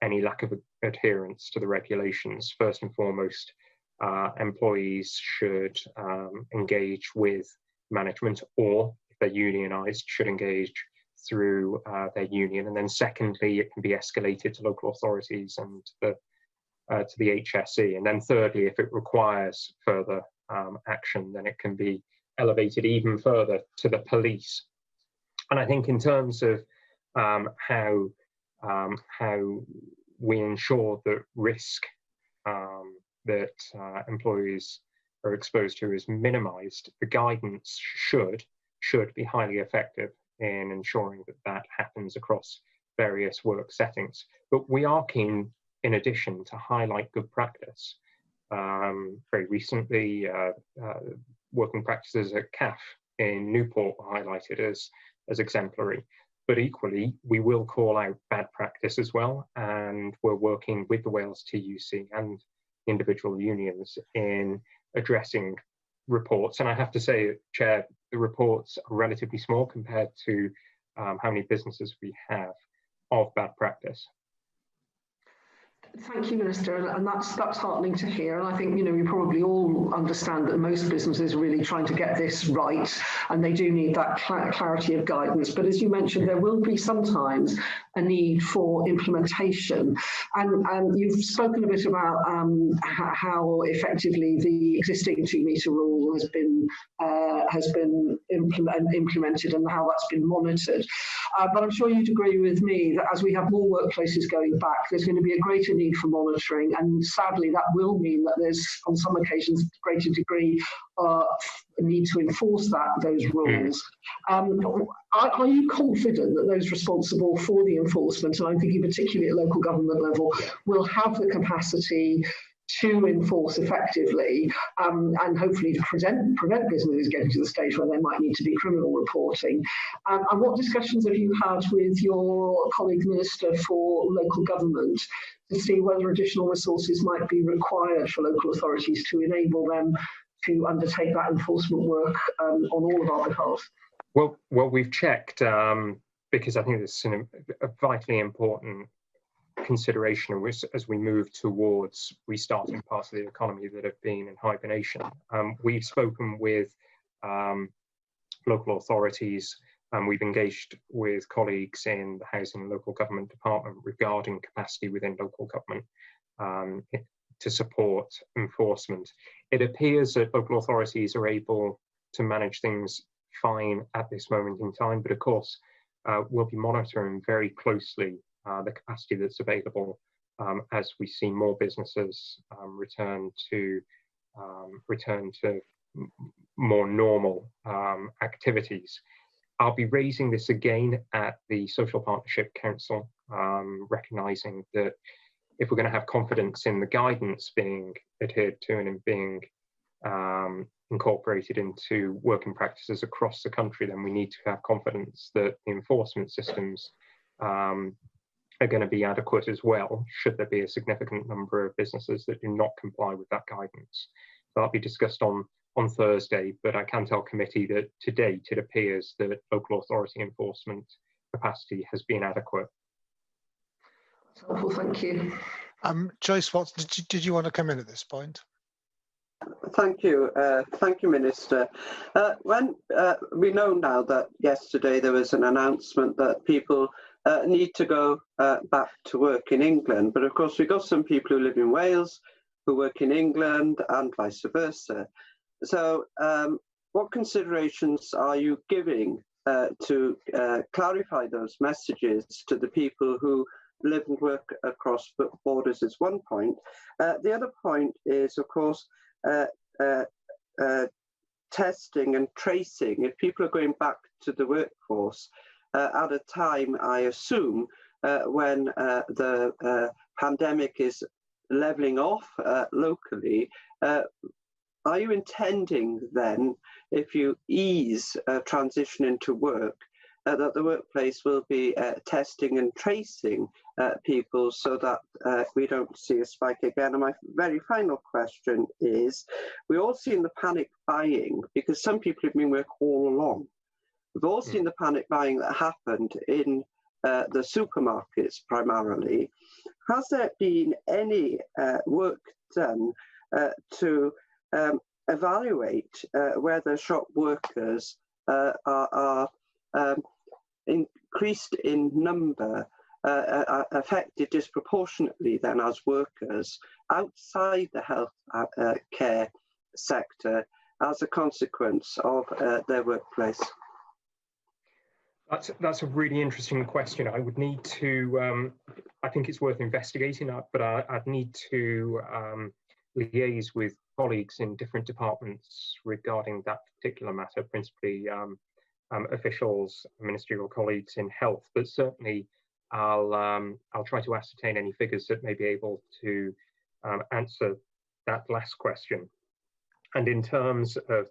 any lack of adherence to the regulations. First and foremost, employees should engage with management, or if they're unionised, should engage through their union. And then secondly, it can be escalated to local authorities and to the HSE. And then thirdly, if it requires further action, then it can be elevated even further to the police. And I think in terms of how we ensure that risk that employees are exposed to is minimised, the guidance should be highly effective in ensuring that that happens across various work settings. But we are keen, in addition, to highlight good practice. Very recently, working practices at CAF in Newport were highlighted as exemplary. But equally, we will call out bad practice as well, and we're working with the Wales TUC and individual unions in addressing reports. And I have to say, Chair, the reports are relatively small compared to how many businesses we have of bad practice. Thank you, Minister, and that's heartening to hear. And I think, you know, we probably all understand that most businesses are really trying to get this right, and they do need that clarity of guidance. But as you mentioned, there will be sometimes a need for implementation. And you've spoken a bit about how effectively the existing 2-metre rule has been implemented and how that's been monitored. But I'm sure you'd agree with me that as we have more workplaces going back, there's going to be a greater need for monitoring, and sadly that will mean that there's on some occasions greater degree need to enforce those rules. Are you confident that those responsible for the enforcement, and I'm thinking particularly at local government level, will have the capacity to enforce effectively and hopefully to prevent businesses getting to the stage where there might need to be criminal reporting? And what discussions have you had with your colleague Minister for Local Government to see whether additional resources might be required for local authorities to enable them to undertake that enforcement work on all of our behalf? Well, we've checked because I think this is a vitally important consideration as we move towards restarting parts of the economy that have been in hibernation. We've spoken with local authorities, and we've engaged with colleagues in the Housing and Local Government Department regarding capacity within local government to support enforcement. It appears that local authorities are able to manage things fine at this moment in time, but of course we'll be monitoring very closely the capacity that's available as we see more businesses return to more normal activities. I'll be raising this again at the Social Partnership Council, recognising that if we're going to have confidence in the guidance being adhered to and being incorporated into working practices across the country, then we need to have confidence that the enforcement systems are going to be adequate as well, should there be a significant number of businesses that do not comply with that guidance. That'll be discussed on Thursday, but I can tell committee that to date it appears that local authority enforcement capacity has been adequate. That's helpful, thank you. Joyce Watts, did you want to come in at this point? Thank you, Minister. When we know now that yesterday there was an announcement that people need to go back to work in England, but of course we've got some people who live in Wales who work in England and vice versa. So what considerations are you giving to clarify those messages to the people who live and work across borders is one point. The other point is, of course, testing and tracing. If people are going back to the workforce at a time, I assume, when the pandemic is levelling off locally, are you intending then, if you ease transition into work, that the workplace will be testing and tracing people so that we don't see a spike again. And my very final question is, we've all seen the panic buying, because some people have been working all along. We've all seen the panic buying that happened in the supermarkets primarily. Has there been any work done to evaluate whether shop workers are increased in number, affected disproportionately then as workers outside the health care sector as a consequence of their workplace? That's a really interesting question. I would need to, I think it's worth investigating that, but I'd need to liaise with colleagues in different departments regarding that particular matter, principally officials, ministerial colleagues in health, but certainly I'll try to ascertain any figures that may be able to answer that last question. And in terms of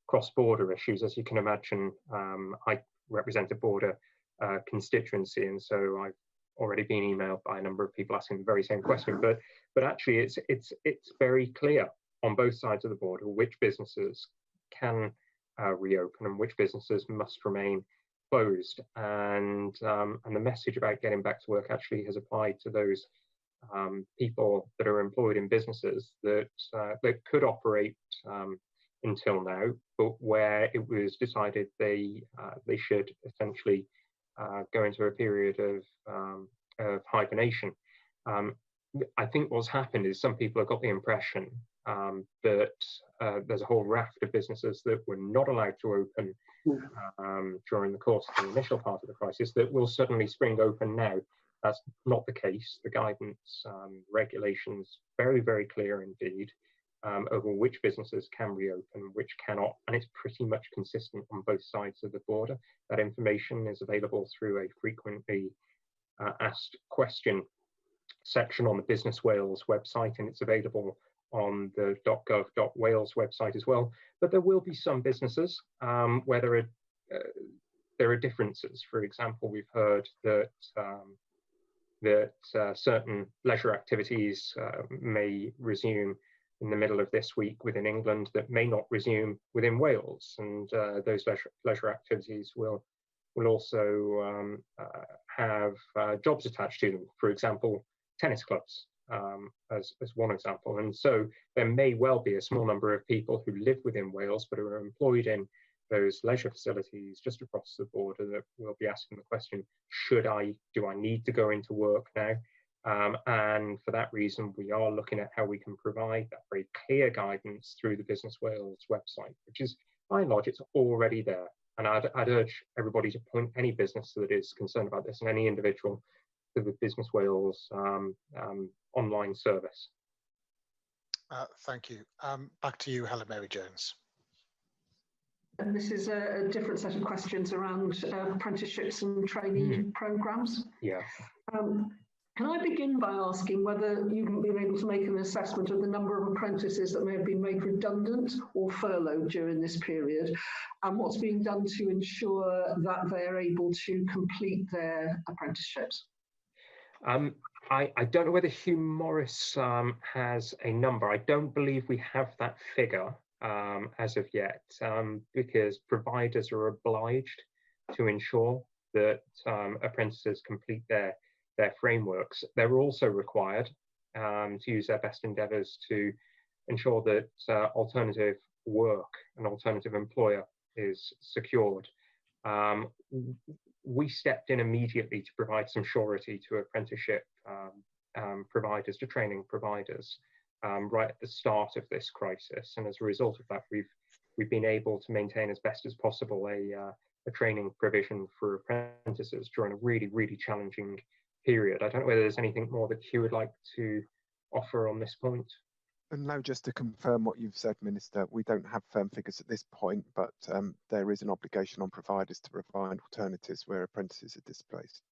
cross-border issues, as you can imagine, I represent a border constituency, and so I've already been emailed by a number of people asking the very same question. But actually, it's very clear on both sides of the border which businesses can reopen and which businesses must remain closed. And the message about getting back to work actually has applied to those people that are employed in businesses that could operate until now, but where it was decided they should essentially go into a period of hibernation. I think what's happened is some people have got the impression that there's a whole raft of businesses that were not allowed to open during the course of the initial part of the crisis that will suddenly spring open now. That's not the case. The guidance, regulations, very, very clear indeed over which businesses can reopen, which cannot, and it's pretty much consistent on both sides of the border. That information is available through a frequently asked question section on the Business Wales website, and it's available on the .gov.wales website as well. But there will be some businesses where there are differences. For example, we've heard that certain leisure activities may resume in the middle of this week within England that may not resume within Wales, and those leisure activities will also have jobs attached to them. For example, tennis clubs as one example. And so there may well be a small number of people who live within Wales but are employed in those leisure facilities just across the border that will be asking the question, do I need to go into work now? And for that reason, we are looking at how we can provide that very clear guidance through the Business Wales website, which is, by and large, it's already there. And I'd urge everybody to point any business that is concerned about this and any individual to the Business Wales online service. Thank you. Back to you, Helen Mary Jones. And this is a different set of questions around apprenticeships and trainee programmes. Yeah. Can I begin by asking whether you've been able to make an assessment of the number of apprentices that may have been made redundant or furloughed during this period, and what's being done to ensure that they're able to complete their apprenticeships? I don't know whether Hugh Morris has a number. I don't believe we have that figure as of yet, because providers are obliged to ensure that apprentices complete their frameworks. They're also required to use their best endeavours to ensure that alternative work, an alternative employer is secured. We stepped in immediately to provide some surety to apprenticeship providers, to training providers, right at the start of this crisis. And as a result of that, we've been able to maintain as best as possible a training provision for apprentices during a really, really challenging period. I don't know whether there's anything more that Hugh would like to offer on this point. And no, just to confirm what you've said, Minister, we don't have firm figures at this point, but there is an obligation on providers to provide alternatives where apprentices are displaced.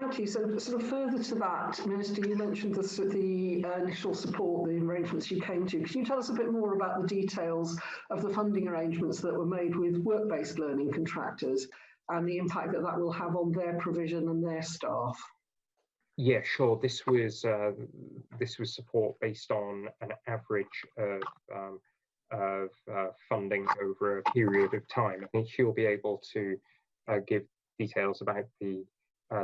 Thank you. So sort of further to that, Minister, you mentioned the initial support, the arrangements you came to. Could you tell us a bit more about the details of the funding arrangements that were made with work-based learning contractors and the impact that that will have on their provision and their staff? Yeah, sure. This was support based on an average of funding over a period of time. I think she'll be able to give details about the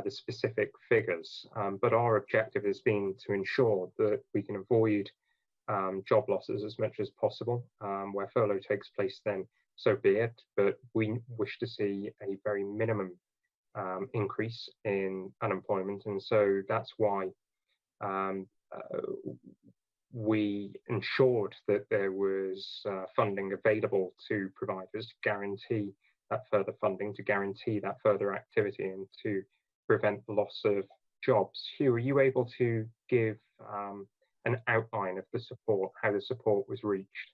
specific figures, but our objective has been to ensure that we can avoid job losses as much as possible. Where furlough takes place, then so be it, but we wish to see a very minimum increase in unemployment, and so that's why we ensured that there was funding available to providers to guarantee that further funding, to guarantee that further activity, and to prevent the loss of jobs. Hugh, are you able to give an outline of the support, how the support was reached?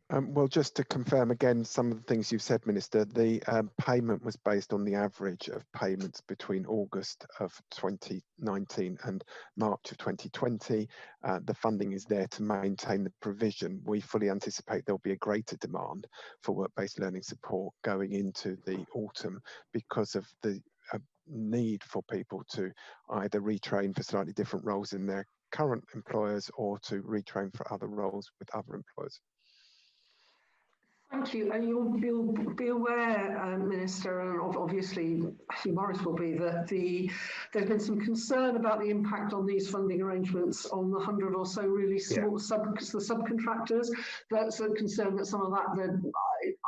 Well, just to confirm again some of the things you've said, Minister, the payment was based on the average of payments between August of 2019 and March of 2020. The funding is there to maintain the provision. We fully anticipate there'll be a greater demand for work-based learning support going into the autumn because of the need for people to either retrain for slightly different roles in their current employers or to retrain for other roles with other employers. Thank you. And you'll be aware, Minister, and obviously Hugh Morris will be, that there's been some concern about the impact on these funding arrangements on the 100 or so really small the subcontractors. That's a concern that some of that,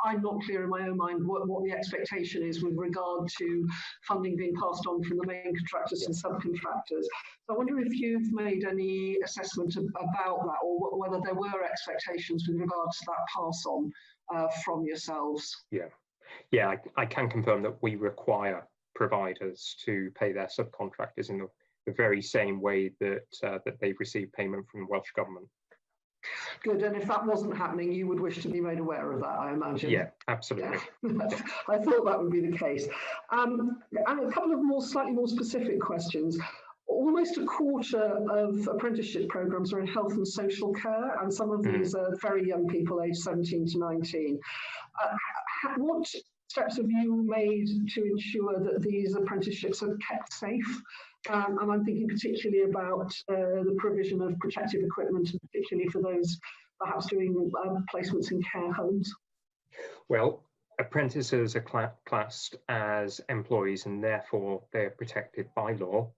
I'm not clear in my own mind what the expectation is with regard to funding being passed on from the main contractors and subcontractors. So I wonder if you've made any assessment about that, or whether there were expectations with regard to that pass on from yourselves. Yeah, I can confirm that we require providers to pay their subcontractors in the very same way that that they've received payment from the Welsh Government. Good, and if that wasn't happening, you would wish to be made aware of that, I imagine. Yeah, absolutely. Yeah. I thought that would be the case. And a couple of slightly more specific questions. Almost a quarter of apprenticeship programmes are in health and social care, and some of these are very young people aged 17 to 19. What steps have you made to ensure that these apprenticeships are kept safe? And I'm thinking particularly about the provision of protective equipment, and particularly for those perhaps doing placements in care homes. Well, apprentices are classed as employees, and therefore they're protected by law.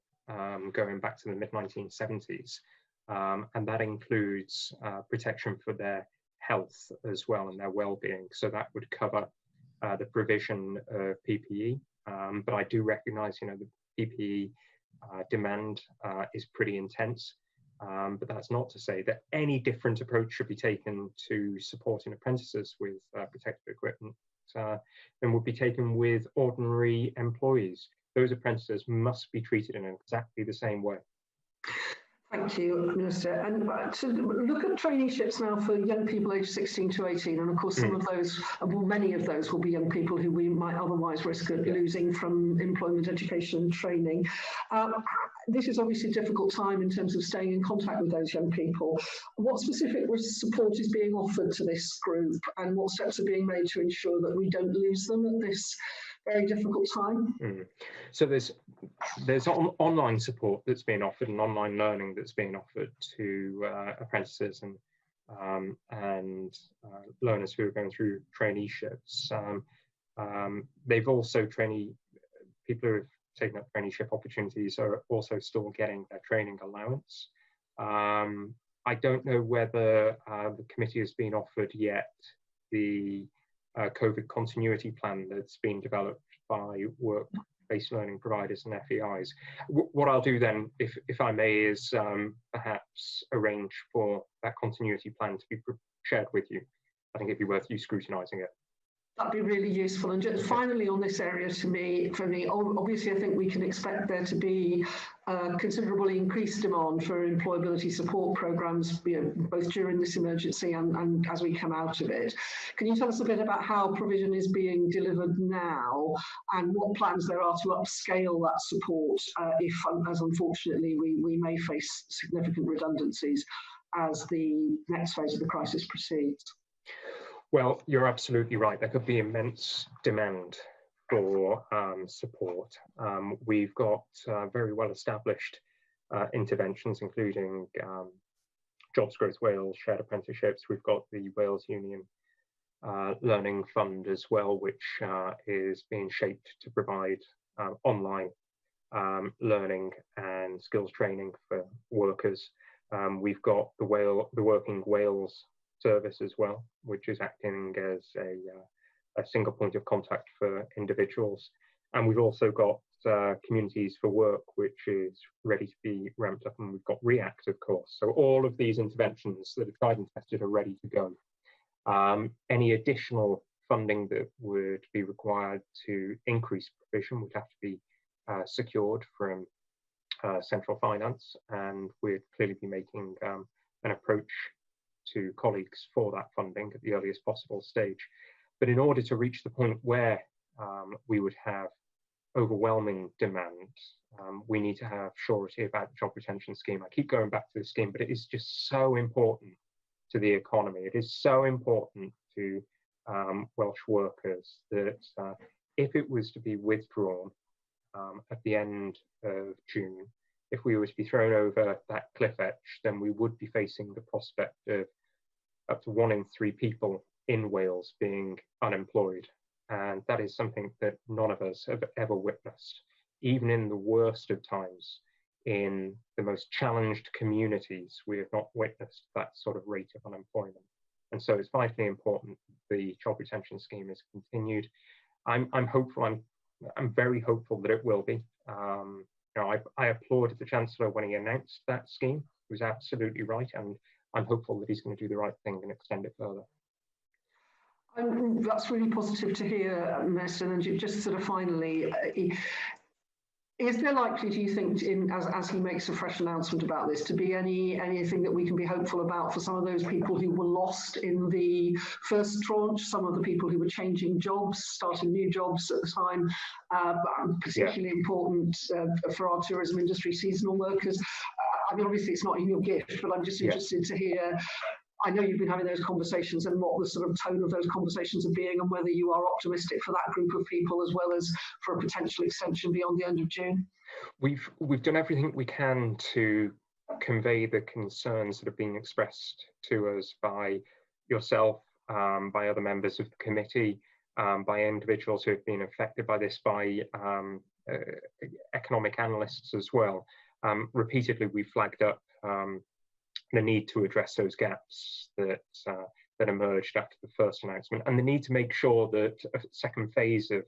Going back to the mid-1970s, and that includes protection for their health as well and their well-being. So that would cover the provision of PPE, but I do recognise, the PPE demand is pretty intense, but that's not to say that any different approach should be taken to supporting apprentices with protective equipment than would be taken with ordinary employees. Those apprentices must be treated in exactly the same way. Thank you, Minister. And to look at traineeships now for young people aged 16 to 18, and of course some of those, well, many of those will be young people who we might otherwise risk losing from employment, education and training. This is obviously a difficult time in terms of staying in contact with those young people. What specific support is being offered to this group, and what steps are being made to ensure that we don't lose them at this very difficult time? So there's online support that's being offered and online learning that's being offered to apprentices and learners who are going through traineeships. They've also people who have taken up traineeship opportunities are also still getting their training allowance. I don't know whether the committee has been offered yet the COVID continuity plan that's been developed by work-based learning providers and FEIs. What I'll do then, if I may, is perhaps arrange for that continuity plan to be shared with you. I think it'd be worth you scrutinising it. That'd be really useful. And just finally on this area for me, obviously I think we can expect there to be considerably increased demand for employability support programmes, both during this emergency and as we come out of it. Can you tell us a bit about how provision is being delivered now and what plans there are to upscale that support if, as unfortunately, we may face significant redundancies as the next phase of the crisis proceeds? Well, you're absolutely right. There could be immense demand for support. We've got very well established interventions, including Jobs Growth Wales, shared apprenticeships. We've got the Wales Union Learning Fund as well, which is being shaped to provide online learning and skills training for workers. We've got the Working Wales service as well, which is acting as a single point of contact for individuals. And we've also got Communities for Work, which is ready to be ramped up, and we've got React, of course. So all of these interventions that are tried and tested are ready to go. Any additional funding that would be required to increase provision would have to be secured from central finance, and we'd clearly be making an approach to colleagues for that funding at the earliest possible stage. But in order to reach the point where we would have overwhelming demand, we need to have surety about the job retention scheme. I keep going back to the scheme, but it is just so important to the economy. It is so important to Welsh workers that if it was to be withdrawn at the end of June, if we were to be thrown over that cliff edge, then we would be facing the prospect of up to 1 in 3 people in Wales being unemployed. And that is something that none of us have ever witnessed. Even in the worst of times, in the most challenged communities, we have not witnessed that sort of rate of unemployment. And so it's vitally important the job retention scheme is continued. I'm hopeful, I'm very hopeful that it will be. I applauded the Chancellor when he announced that scheme. He was absolutely right, and I'm hopeful that he's going to do the right thing and extend it further. That's really positive to hear, Minister. And just sort of finally, is there likely, do you think, as he makes a fresh announcement about this, to be anything that we can be hopeful about for some of those people who were lost in the first tranche, some of the people who were changing jobs, starting new jobs at the time, particularly important for our tourism industry, seasonal workers? I mean, obviously it's not in your gift, but I'm just interested to hear, I know you've been having those conversations and what the sort of tone of those conversations are being, and whether you are optimistic for that group of people as well as for a potential extension beyond the end of June. We've done everything we can to convey the concerns that have been expressed to us by yourself, by other members of the committee, by individuals who have been affected by this, by economic analysts as well. Repeatedly, we flagged up the need to address those gaps that emerged after the first announcement, and the need to make sure that a second phase of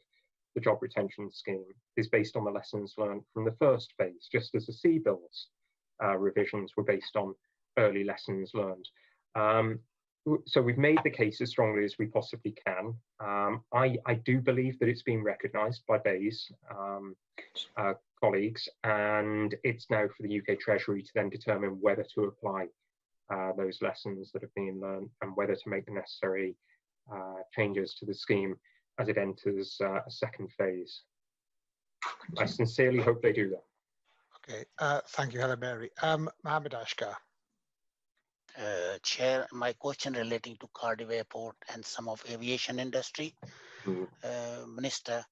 the job retention scheme is based on the lessons learned from the first phase, just as the CBILS revisions were based on early lessons learned. So we've made the case as strongly as we possibly can. I do believe that it's been recognised by BEIS colleagues, and it's now for the UK Treasury to then determine whether to apply those lessons that have been learned and whether to make the necessary changes to the scheme as it enters a second phase. I sincerely hope they do that. Okay, thank you, Helen Mary. Mohammed Ashkar. Chair, my question relating to Cardiff Airport and some of aviation industry. Minister,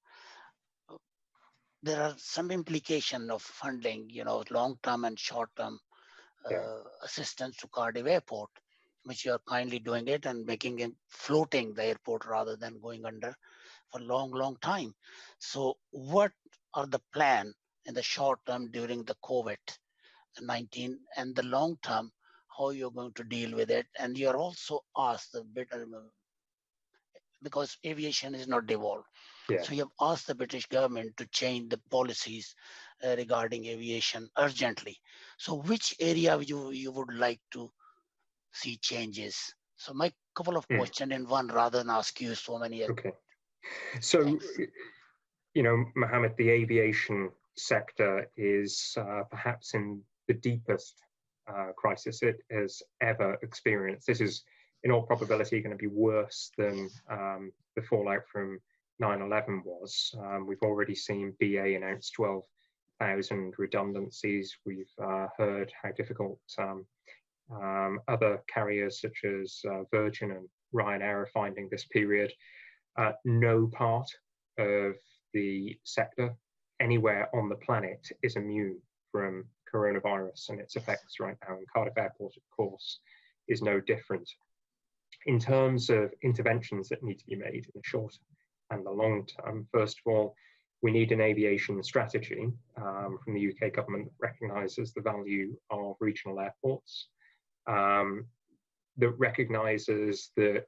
there are some implication of funding, long-term and short-term assistance to Cardiff Airport, which you are kindly doing it and making it floating the airport rather than going under for a long time. So what are the plan in the short term during the COVID-19 and the long term, how you're going to deal with it? And you're also asked a bit, because aviation is not devolved. So you have asked the British government to change the policies regarding aviation urgently. So which area you would like to see changes? So my couple of questions in one rather than ask you so many So, you know, Mohammed, the aviation sector is perhaps in the deepest crisis it has ever experienced. This is, in all probability, going to be worse than the fallout from 9/11 was. We've already seen BA announce 12,000 redundancies. We've heard how difficult other carriers such as Virgin and Ryanair are finding this period. No part of the sector anywhere on the planet is immune from coronavirus and its effects right now, and Cardiff Airport, of course, is no different. In terms of interventions that need to be made in the short and the long term, first of all, we need an aviation strategy from the UK government that recognises the value of regional airports, that recognises that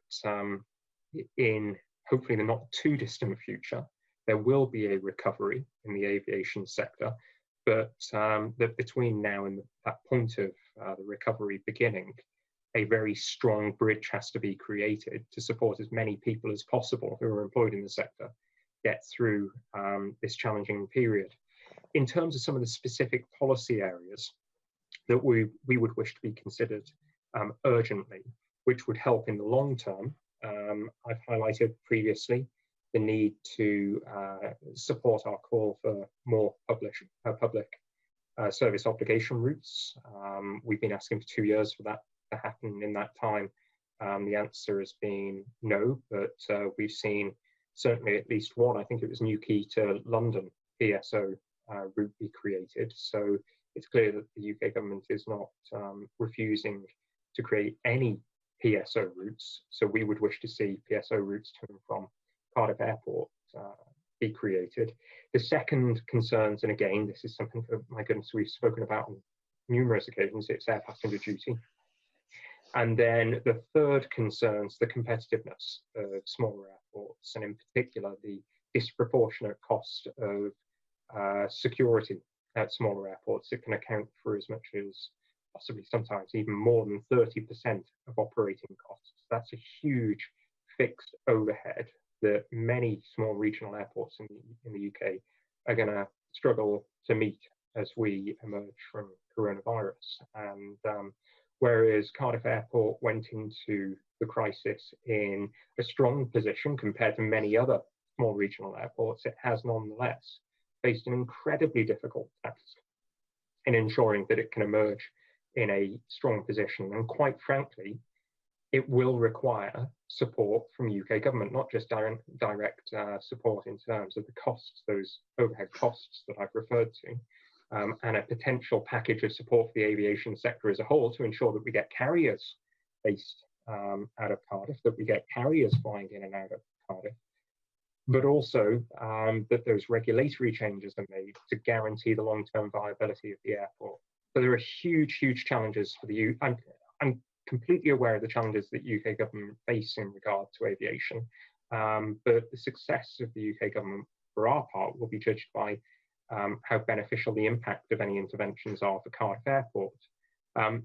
in hopefully the not too distant future, there will be a recovery in the aviation sector, but that between now and that point of the recovery beginning, a very strong bridge has to be created to support as many people as possible who are employed in the sector get through this challenging period. In terms of some of the specific policy areas that we would wish to be considered urgently, which would help in the long term, I've highlighted previously the need to support our call for more public service obligation routes. We've been asking for 2 years for that to happen. In that time, the answer has been no, but we've seen certainly at least one, I think it was Newquay to London PSO route be created. So it's clear that the UK government is not refusing to create any PSO routes. So we would wish to see PSO routes to and from Cardiff Airport be created. The second concerns, and again, this is something that, my goodness, we've spoken about on numerous occasions, it's air passenger duty. And then the third concerns the competitiveness of smaller airports, and in particular, the disproportionate cost of security at smaller airports. It can account for as much as possibly sometimes even more than 30% of operating costs. That's a huge fixed overhead that many small regional airports in the UK are going to struggle to meet as we emerge from coronavirus. And whereas Cardiff Airport went into the crisis in a strong position compared to many other small regional airports, it has nonetheless faced an incredibly difficult task in ensuring that it can emerge in a strong position. And quite frankly, it will require support from UK government, not just direct support in terms of the costs, those overhead costs that I've referred to, and a potential package of support for the aviation sector as a whole to ensure that we get carriers based out of Cardiff, that we get carriers flying in and out of Cardiff, but also that those regulatory changes are made to guarantee the long-term viability of the airport. So there are huge, huge challenges for the UK. I'm completely aware of the challenges that UK government face in regard to aviation, but the success of the UK government, for our part, will be judged by how beneficial the impact of any interventions are for Cardiff Airport.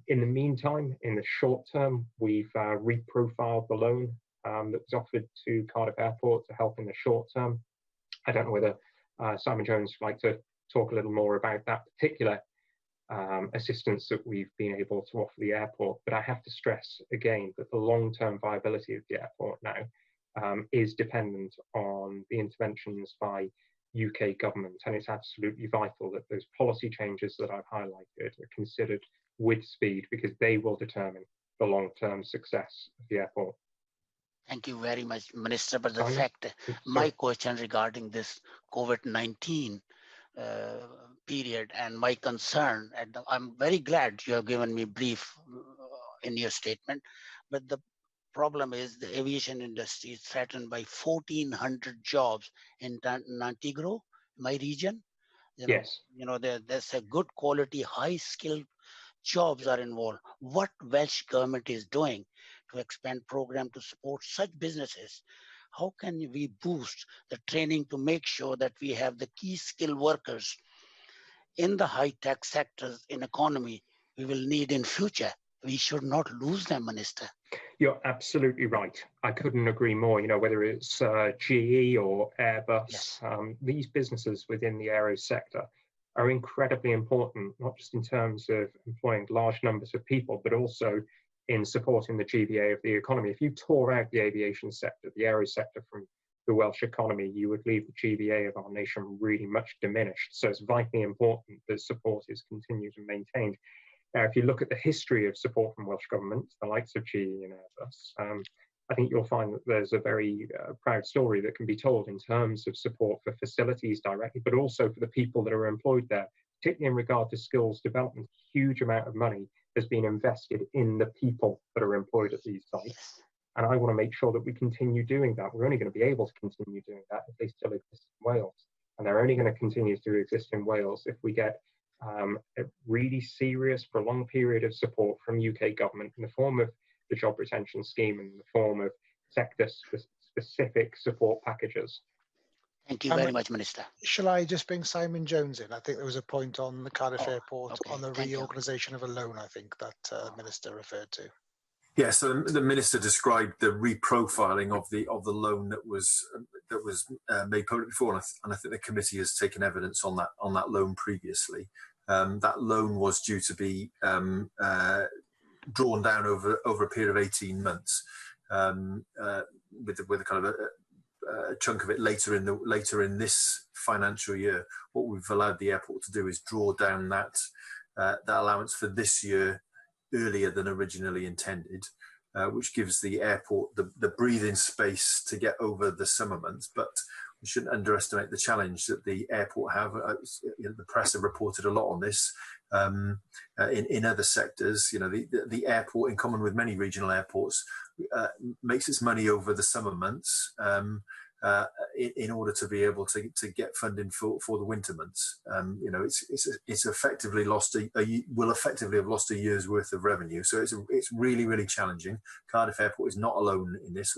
In the meantime, in the short term, we've reprofiled the loan that was offered to Cardiff Airport to help in the short term. I don't know whether Simon Jones would like to talk a little more about that particular assistance that we've been able to offer the airport, but I have to stress again that the long-term viability of the airport now is dependent on the interventions by UK government, and it's absolutely vital that those policy changes that I've highlighted are considered with speed, because they will determine the long-term success of the airport. Thank you very much, Minister. But the fact, my question regarding this COVID-19 period and my concern, and I'm very glad you have given me brief in your statement, but the problem is the aviation industry is threatened by 1,400 jobs in Nantigro, my region. Yes. You know, there's a good quality, high skilled jobs are involved. What Welsh Government is doing to expand program to support such businesses? How can we boost the training to make sure that we have the key skilled workers in the high-tech sectors in economy we will need in future we should not lose them, Minister. You're absolutely right. I couldn't agree more. You know, whether it's GE or Airbus, Yes. These businesses within the aero sector are incredibly important, not just in terms of employing large numbers of people, but also in supporting the GBA of the economy. If you tore out the aviation sector, the aero sector from the Welsh economy, you would leave the GBA of our nation really much diminished. So it's vitally important that support is continued and maintained. If you look at the history of support from Welsh Government, the likes of GE and Airbus, I think you'll find that there's a very proud story that can be told in terms of support for facilities directly, but also for the people that are employed there, particularly in regard to skills development. A huge amount of money has been invested in the people that are employed at these sites. And I want to make sure that we continue doing that. We're only going to be able to continue doing that if they still exist in Wales. And they're only going to continue to exist in Wales if we get a really serious, prolonged period of support from UK government in the form of the job retention scheme and in the form of sector-specific support packages. Thank you very much, Minister. Shall I just bring Simon Jones in? I think there was a point on the Cardiff Airport on the reorganisation of a loan, I think, that the Minister referred to. Yeah, so the Minister described the reprofiling of the loan that was made public before, and I think the committee has taken evidence on that loan previously. That loan was due to be drawn down over a period of 18 months, with a kind of a chunk of it later in this financial year. What we've allowed the airport to do is draw down that allowance for this year earlier than originally intended, which gives the airport the breathing space to get over the summer months. But we shouldn't underestimate the challenge that the airport have. The press have reported a lot on this in other sectors. You know, the airport, in common with many regional airports, makes its money over the summer months in order to be able to get funding for the winter months. You know, it's effectively will effectively have lost a year's worth of revenue. So it's really, really challenging. Cardiff Airport is not alone in this.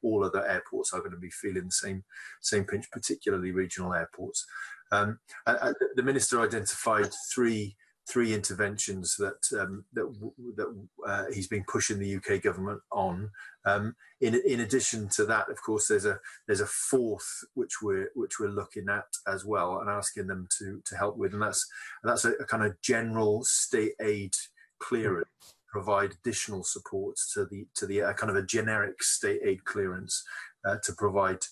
All other airports are going to be feeling the same pinch, particularly regional airports. The Minister identified three interventions that he's been pushing the UK government on. In addition to that, of course, there's a fourth which we're looking at as well and asking them to help with, and that's a kind of general state aid clearance. Provide additional support to the kind of a generic state aid clearance to provide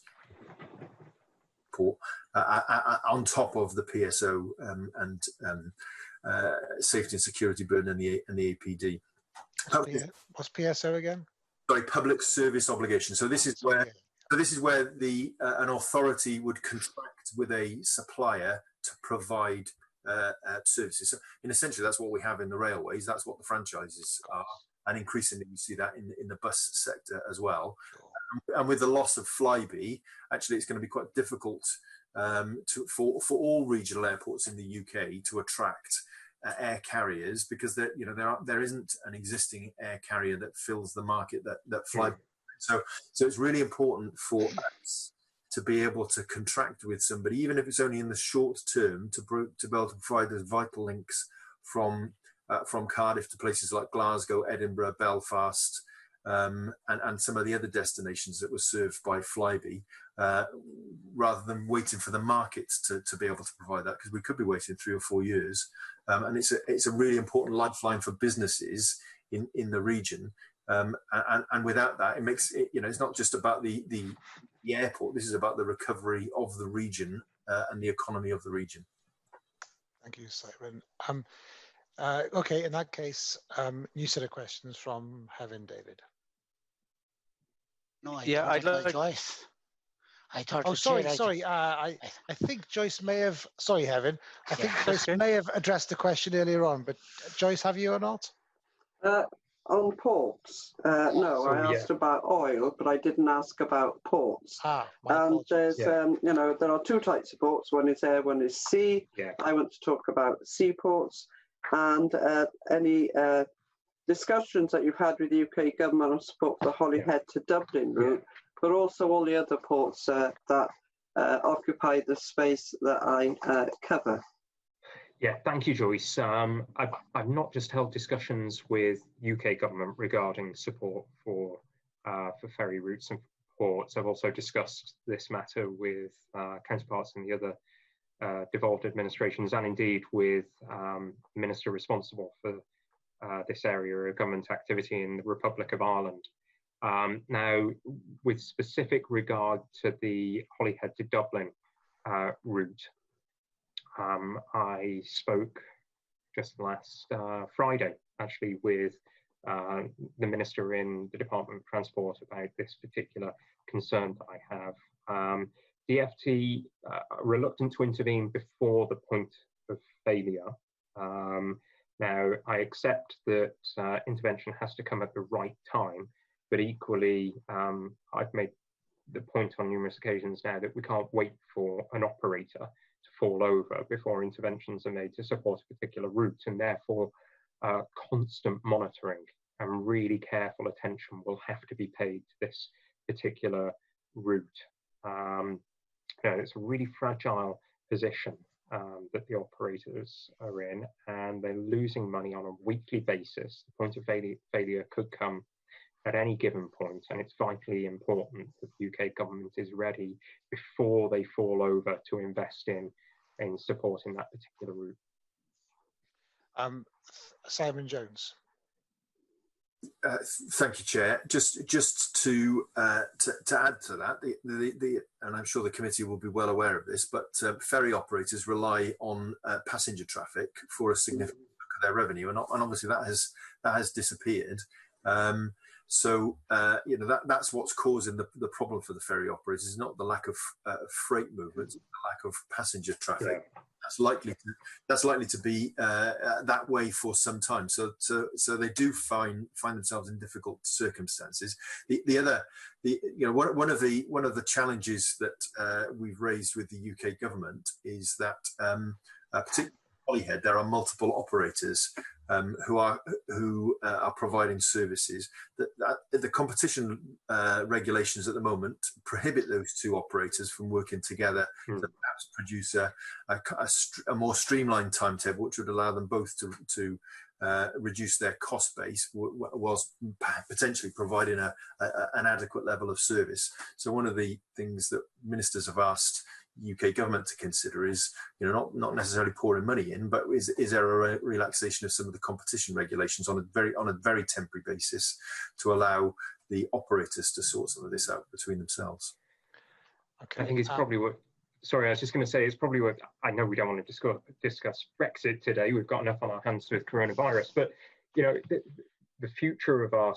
support on top of the PSO and safety and security burden and the APD. What's PSO again? Sorry, public service obligation. So this is where an authority would contract with a supplier to provide services. So, essentially, that's what we have in the railways. That's what the franchises are, and increasingly we see that in the bus sector as well. And with the loss of Flybe, actually, it's going to be quite difficult for all regional airports in the UK to attract air carriers, because there isn't an existing air carrier that fills the market that Flybe. So it's really important for us to be able to contract with somebody, even if it's only in the short term, to be able to provide those vital links from Cardiff to places like Glasgow, Edinburgh, Belfast, and some of the other destinations that were served by Flybe, rather than waiting for the markets to be able to provide that, because we could be waiting 3 or 4 years. And it's a really important lifeline for businesses in the region. And without that, it makes it, it's not just about the airport. This is about the recovery of the region and the economy of the region. Thank you, Simon. Okay, in that case, new set of questions from Heaven, David. No, I'd like Joyce. I thought. Oh, sorry. I think Joyce may have. Sorry, Heaven. I think Joyce may have addressed the question earlier on, but Joyce, have you or not? On ports, no, I asked about oil, but I didn't ask about ports. And there's, there are 2 types of ports. One is air, one is sea. Yeah. I want to talk about seaports and any discussions that you've had with the UK government on support for the Holyhead to Dublin route, but also all the other ports that occupy the space that I cover. Yeah, thank you, Joyce. I've not just held discussions with UK government regarding support for ferry routes and ports. I've also discussed this matter with counterparts in the other devolved administrations, and indeed with the minister responsible for this area of government activity in the Republic of Ireland. Now, with specific regard to the Holyhead to Dublin route, I spoke just last Friday, actually, with the Minister in the Department of Transport about this particular concern that I have. DFT are reluctant to intervene before the point of failure. Now, I accept that intervention has to come at the right time, but equally, I've made the point on numerous occasions now that we can't wait for an operator to fall over before interventions are made to support a particular route, and therefore constant monitoring and really careful attention will have to be paid to this particular route. It's a really fragile position that the operators are in, and they're losing money on a weekly basis. The point of failure could come at any given point, and it's vitally important that the UK government is ready before they fall over to invest in supporting that particular route. Simon Jones. Thank you, Chair. Just to add to that, and I'm sure the committee will be well aware of this, but ferry operators rely on passenger traffic for a significant chunk of their revenue, and obviously that has disappeared. So that's what's causing the problem for the ferry operators. Is not the lack of freight movements, it's the lack of passenger traffic. Yeah. That's likely to be that way for some time. So they do find themselves in difficult circumstances. One of the challenges that we've raised with the UK government is that particularly Holyhead, there are multiple operators who are providing services. The competition regulations at the moment prohibit those two operators from working together to perhaps produce a more streamlined timetable, which would allow them both to reduce their cost base whilst potentially providing an adequate level of service. So one of the things that ministers have asked UK government to consider is, not necessarily pouring money in, but is there a relaxation of some of the competition regulations on a very temporary basis to allow the operators to sort some of this out between themselves? Okay. I think it's probably what. Sorry, I was just going to say it's probably what. I know we don't want to discuss Brexit today. We've got enough on our hands with coronavirus, but the future of our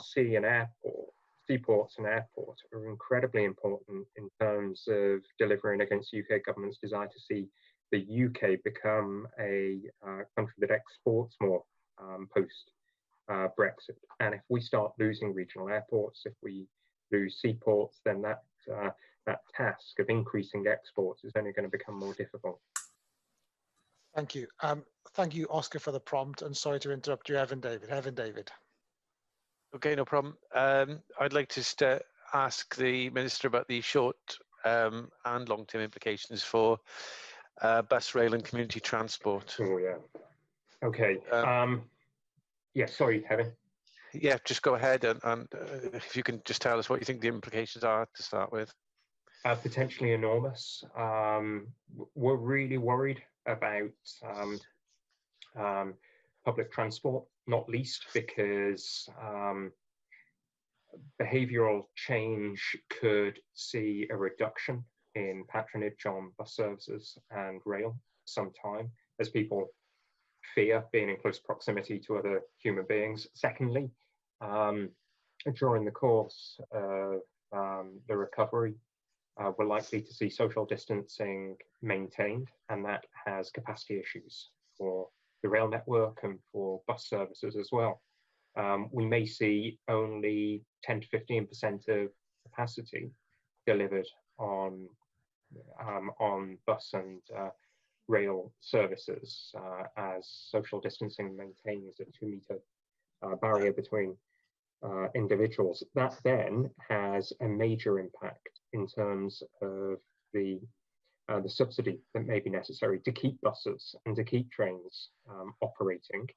seaports and airports are incredibly important in terms of delivering against the UK government's desire to see the UK become a country that exports more post Brexit. And if we start losing regional airports, if we lose seaports, then that task of increasing exports is only going to become more difficult. Thank you. Thank you, Oscar, for the prompt, and sorry to interrupt you, Evan David. Okay, no problem. I'd like to ask the Minister about the short and long-term implications for bus, rail and community transport. Oh, yeah. Okay. Yeah, sorry, Kevin. Yeah, just go ahead and if you can just tell us what you think the implications are to start with. Potentially enormous. We're really worried about public transport, not least because behavioural change could see a reduction in patronage on bus services and rail sometime as people fear being in close proximity to other human beings. Secondly, during the course of the recovery, we're likely to see social distancing maintained, and that has capacity issues for the rail network and for bus services as well. We may see only 10 to 15% of capacity delivered on bus and rail services as social distancing maintains a 2-metre barrier between individuals. That then has a major impact in terms of the the subsidy that may be necessary to keep buses and to keep trains operating.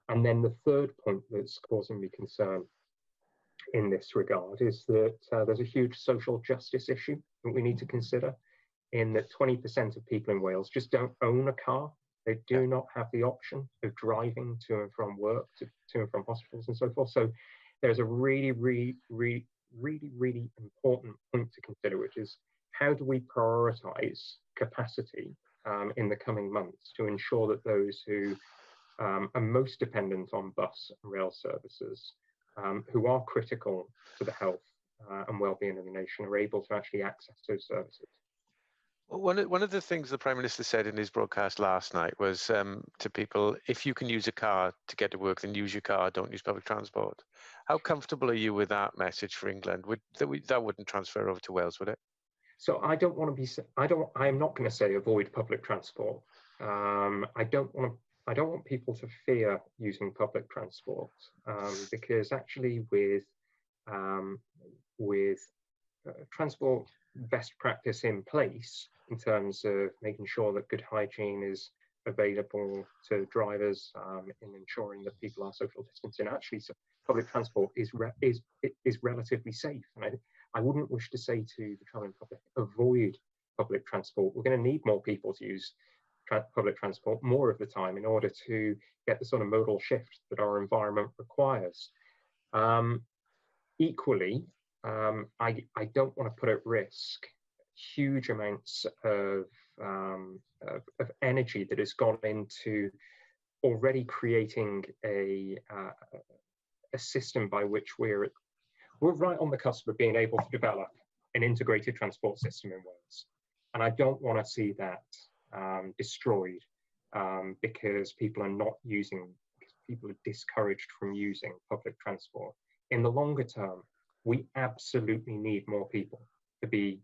And then the third point that's causing me concern in this regard is that there's a huge social justice issue that we need to consider, in that 20% of people in Wales just don't own a car. They do not have the option of driving to and from work, to and from hospitals and so forth. So there's a really important point to consider, which is how do we prioritise capacity in the coming months to ensure that those who are most dependent on bus and rail services, who are critical to the health and well-being of the nation, are able to actually access those services. One of the things the Prime Minister said in his broadcast last night was to people, if you can use a car to get to work, then use your car, don't use public transport. How comfortable are you with that message for England? That wouldn't transfer over to Wales, would it? So I don't want to be, I'm not going to say avoid public transport. I don't want people to fear using public transport, because actually with transport best practice in place, in terms of making sure that good hygiene is available to drivers, in ensuring that people are social distancing, actually so public transport is relatively safe. And I wouldn't wish to say to the travelling public, avoid public transport. We're going to need more people to use public transport more of the time in order to get the sort of modal shift that our environment requires. Equally, I don't want to put at risk huge amounts of energy that has gone into already creating a system by which we're right on the cusp of being able to develop an integrated transport system in Wales. And I don't want to see that destroyed because people are discouraged from using public transport. In the longer term, we absolutely need more people to be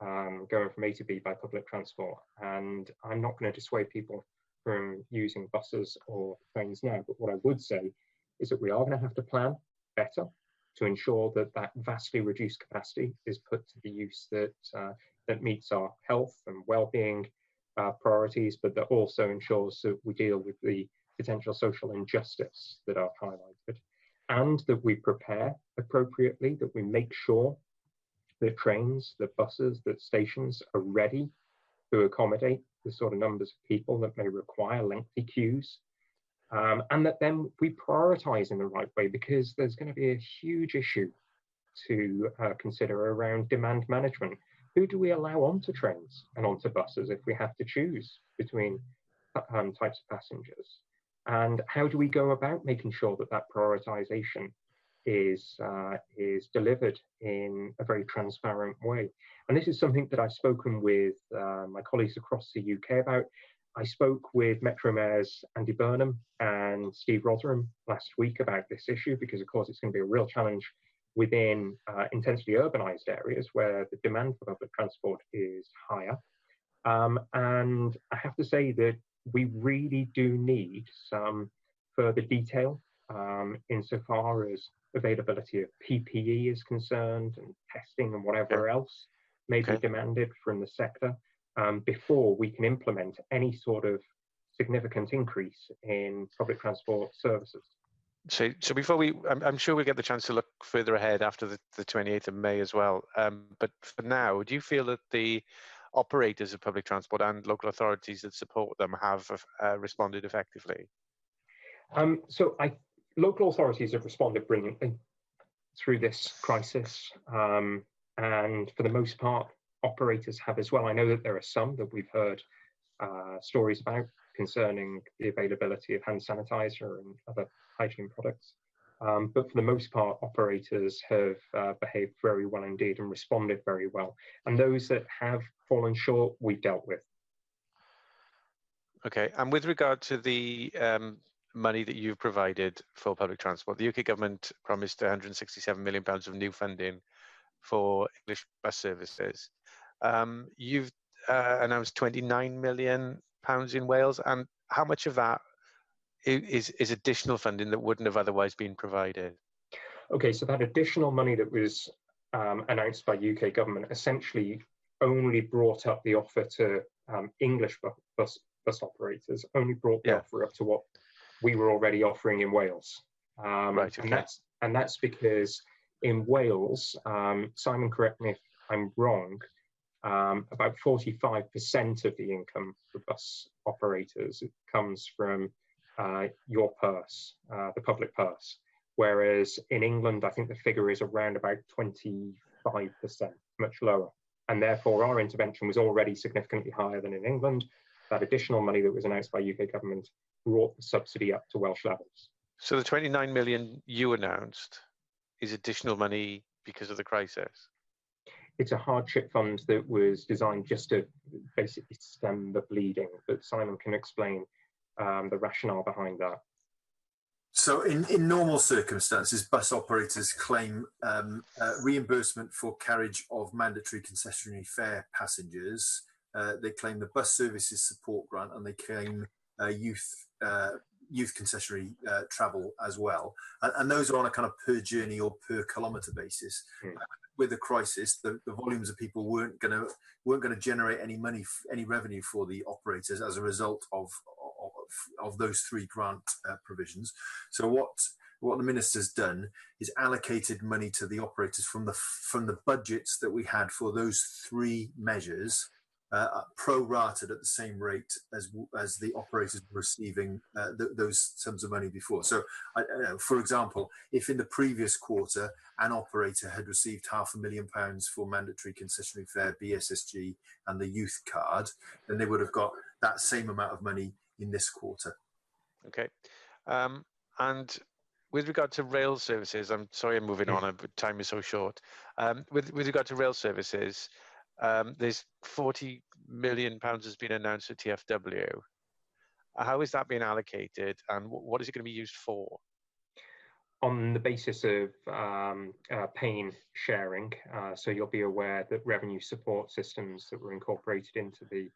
going from A to B by public transport. And I'm not going to dissuade people from using buses or trains now, but what I would say is that we are going to have to plan better to ensure that that vastly reduced capacity is put to the use that meets our health and well-being priorities, but that also ensures that we deal with the potential social injustice that I've highlighted, and that we prepare appropriately, that we make sure that trains, that buses, that stations are ready to accommodate the sort of numbers of people that may require lengthy queues, and that then we prioritise in the right way, because there's going to be a huge issue to consider around demand management. Who do we allow onto trains and onto buses if we have to choose between types of passengers? And how do we go about making sure that that prioritisation is delivered in a very transparent way? And this is something that I've spoken with my colleagues across the UK about. I spoke with Metro Mayors Andy Burnham and Steve Rotherham last week about this issue, because of course it's going to be a real challenge within intensely urbanised areas where the demand for public transport is higher. And I have to say that we really do need some further detail insofar as availability of PPE is concerned, and testing and whatever else may be demanded from the sector before we can implement any sort of significant increase in public transport services. So before I'm sure we'll get the chance to look further ahead after the 28th of May as well. But for now, do you feel that the operators of public transport and local authorities that support them have responded effectively? Local authorities have responded brilliantly through this crisis, and for the most part, operators have as well. I know that there are some that we've heard stories about concerning the availability of hand sanitizer and other hygiene products. But for the most part, operators have behaved very well indeed and responded very well. And those that have fallen short, we've dealt with. Okay, and with regard to the money that you've provided for public transport, the UK government promised £167 million of new funding for English bus services. You've announced £29 million in Wales, and how much of that is additional funding that wouldn't have otherwise been provided? Okay, so that additional money that was announced by UK government essentially only brought up the offer to English bus operators, only brought the offer up to what we were already offering in Wales. Right, okay. And that's because in Wales, Simon, correct me if I'm wrong, about 45% of the income for bus operators comes from your purse, the public purse. Whereas in England, I think the figure is around about 25%, much lower. And therefore, our intervention was already significantly higher than in England. That additional money that was announced by UK government brought the subsidy up to Welsh levels. So the 29 million you announced is additional money because of the crisis? It's a hardship fund that was designed just to basically stem the bleeding, but Simon can explain the rationale behind that. So in normal circumstances, bus operators claim reimbursement for carriage of mandatory concessionary fare passengers. They claim the bus services support grant, and they claim youth concessionary travel as well. And those are on a kind of per journey or per kilometre basis. With the crisis, the volumes of people weren't going to generate any revenue for the operators as a result of those three grant provisions. So what the minister's done is allocated money to the operators from the budgets that we had for those three measures, pro-rated at the same rate as the operators were receiving those sums of money before. So, for example, if in the previous quarter an operator had received £500,000 for mandatory concessionary fare, BSSG, and the youth card, then they would have got that same amount of money in this quarter. Okay. And with regard to rail services, I'm sorry I'm moving on, but time is so short. With regard to rail services, there's £40 million has been announced at TFW. How is that being allocated, and what is it going to be used for? On the basis of pain sharing, so you'll be aware that revenue support systems that were incorporated into the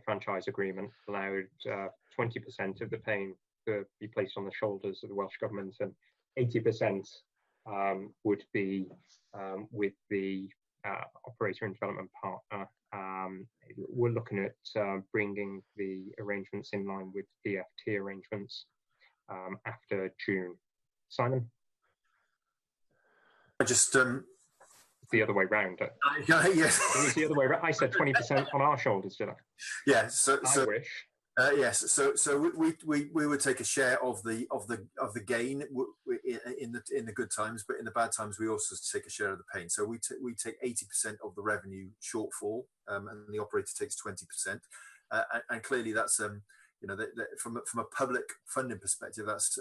franchise agreement allowed 20% of the pain to be placed on the shoulders of the Welsh Government, and 80% would be with the operator and development partner. We're looking at bringing the arrangements in line with DFT arrangements after June. Simon? I just it's the other way round. Yes, it was the other way round. I said 20% on our shoulders, did I? Yeah. So I wish. Yes. So we would take a share of the gain in the good times, but in the bad times we also take a share of the pain. So we take 80% of the revenue shortfall, and the operator takes 20%. And clearly that's from a public funding perspective, that's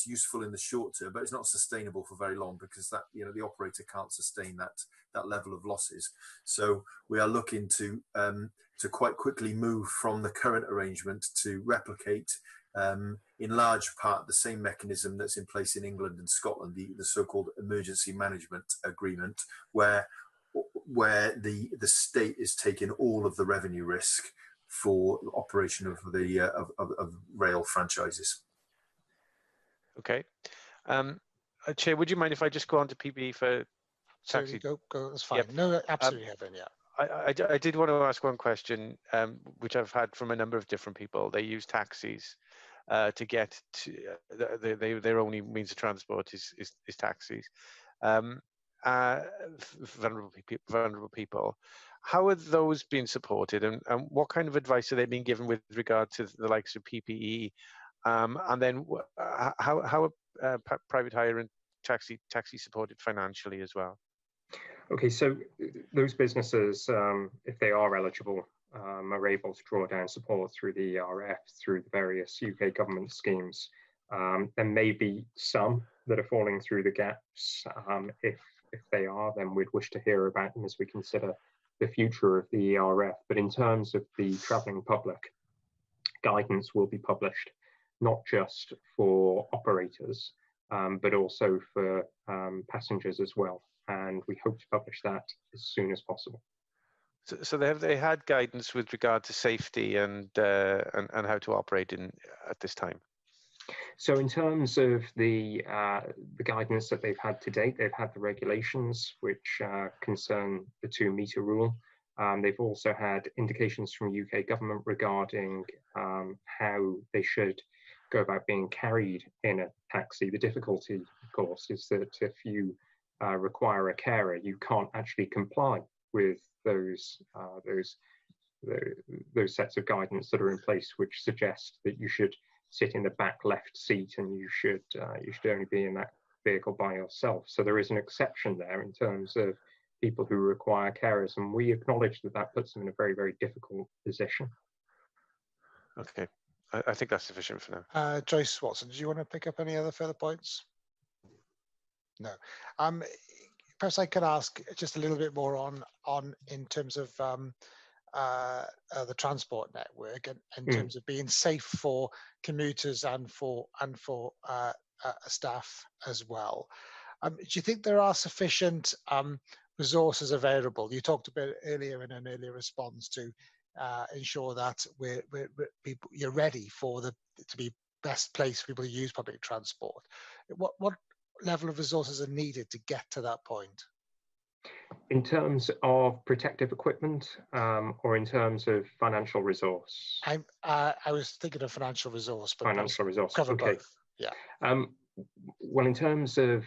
useful in the short term, but it's not sustainable for very long, because that the operator can't sustain that level of losses. So we are looking to quite quickly move from the current arrangement to replicate in large part the same mechanism that's in place in England and Scotland, the so-called emergency management agreement, where the state is taking all of the revenue risk for operation of the of rail franchises. Okay. Chair, would you mind if I just go on to PPE for taxi? So go, that's fine. Yep. No, absolutely, Evan, yeah. I did want to ask one question, which I've had from a number of different people. They use taxis to get to their only means of transport is taxis. Vulnerable people. How are those being supported, and what kind of advice are they being given with regard to the likes of PPE? And then how are private hire and taxi supported financially as well? Okay, so those businesses, if they are eligible, are able to draw down support through the ERF, through the various UK government schemes. There may be some that are falling through the gaps. If they are, then we'd wish to hear about them as we consider the future of the ERF. But in terms of the travelling public, guidance will be published, not just for operators, but also for passengers as well. And we hope to publish that as soon as possible. So they had guidance with regard to safety and how to operate at this time? So in terms of the guidance that they've had to date, they've had the regulations which concern the 2-metre rule. They've also had indications from UK government regarding how they should go about being carried in a taxi. The difficulty, of course, is that if you require a carer, you can't actually comply with those sets of guidance that are in place, which suggest that you should sit in the back left seat and you should only be in that vehicle by yourself. So there is an exception there in terms of people who require carers, and we acknowledge that that puts them in a very, very difficult position. Okay, I think that's sufficient for now. Joyce Watson, do you want to pick up any other further points? No. Perhaps I could ask just a little bit more on in terms of the transport network and in terms of being safe for commuters and for staff as well. Do you think there are sufficient resources available? You talked a bit earlier in an earlier response to ensure that you're ready for to be best place for people to use public transport. What level of resources are needed to get to that point? In terms of protective equipment, or in terms of financial resource? I was thinking of financial resource, but financial resource. Cover okay. Both. Yeah. Well, in terms of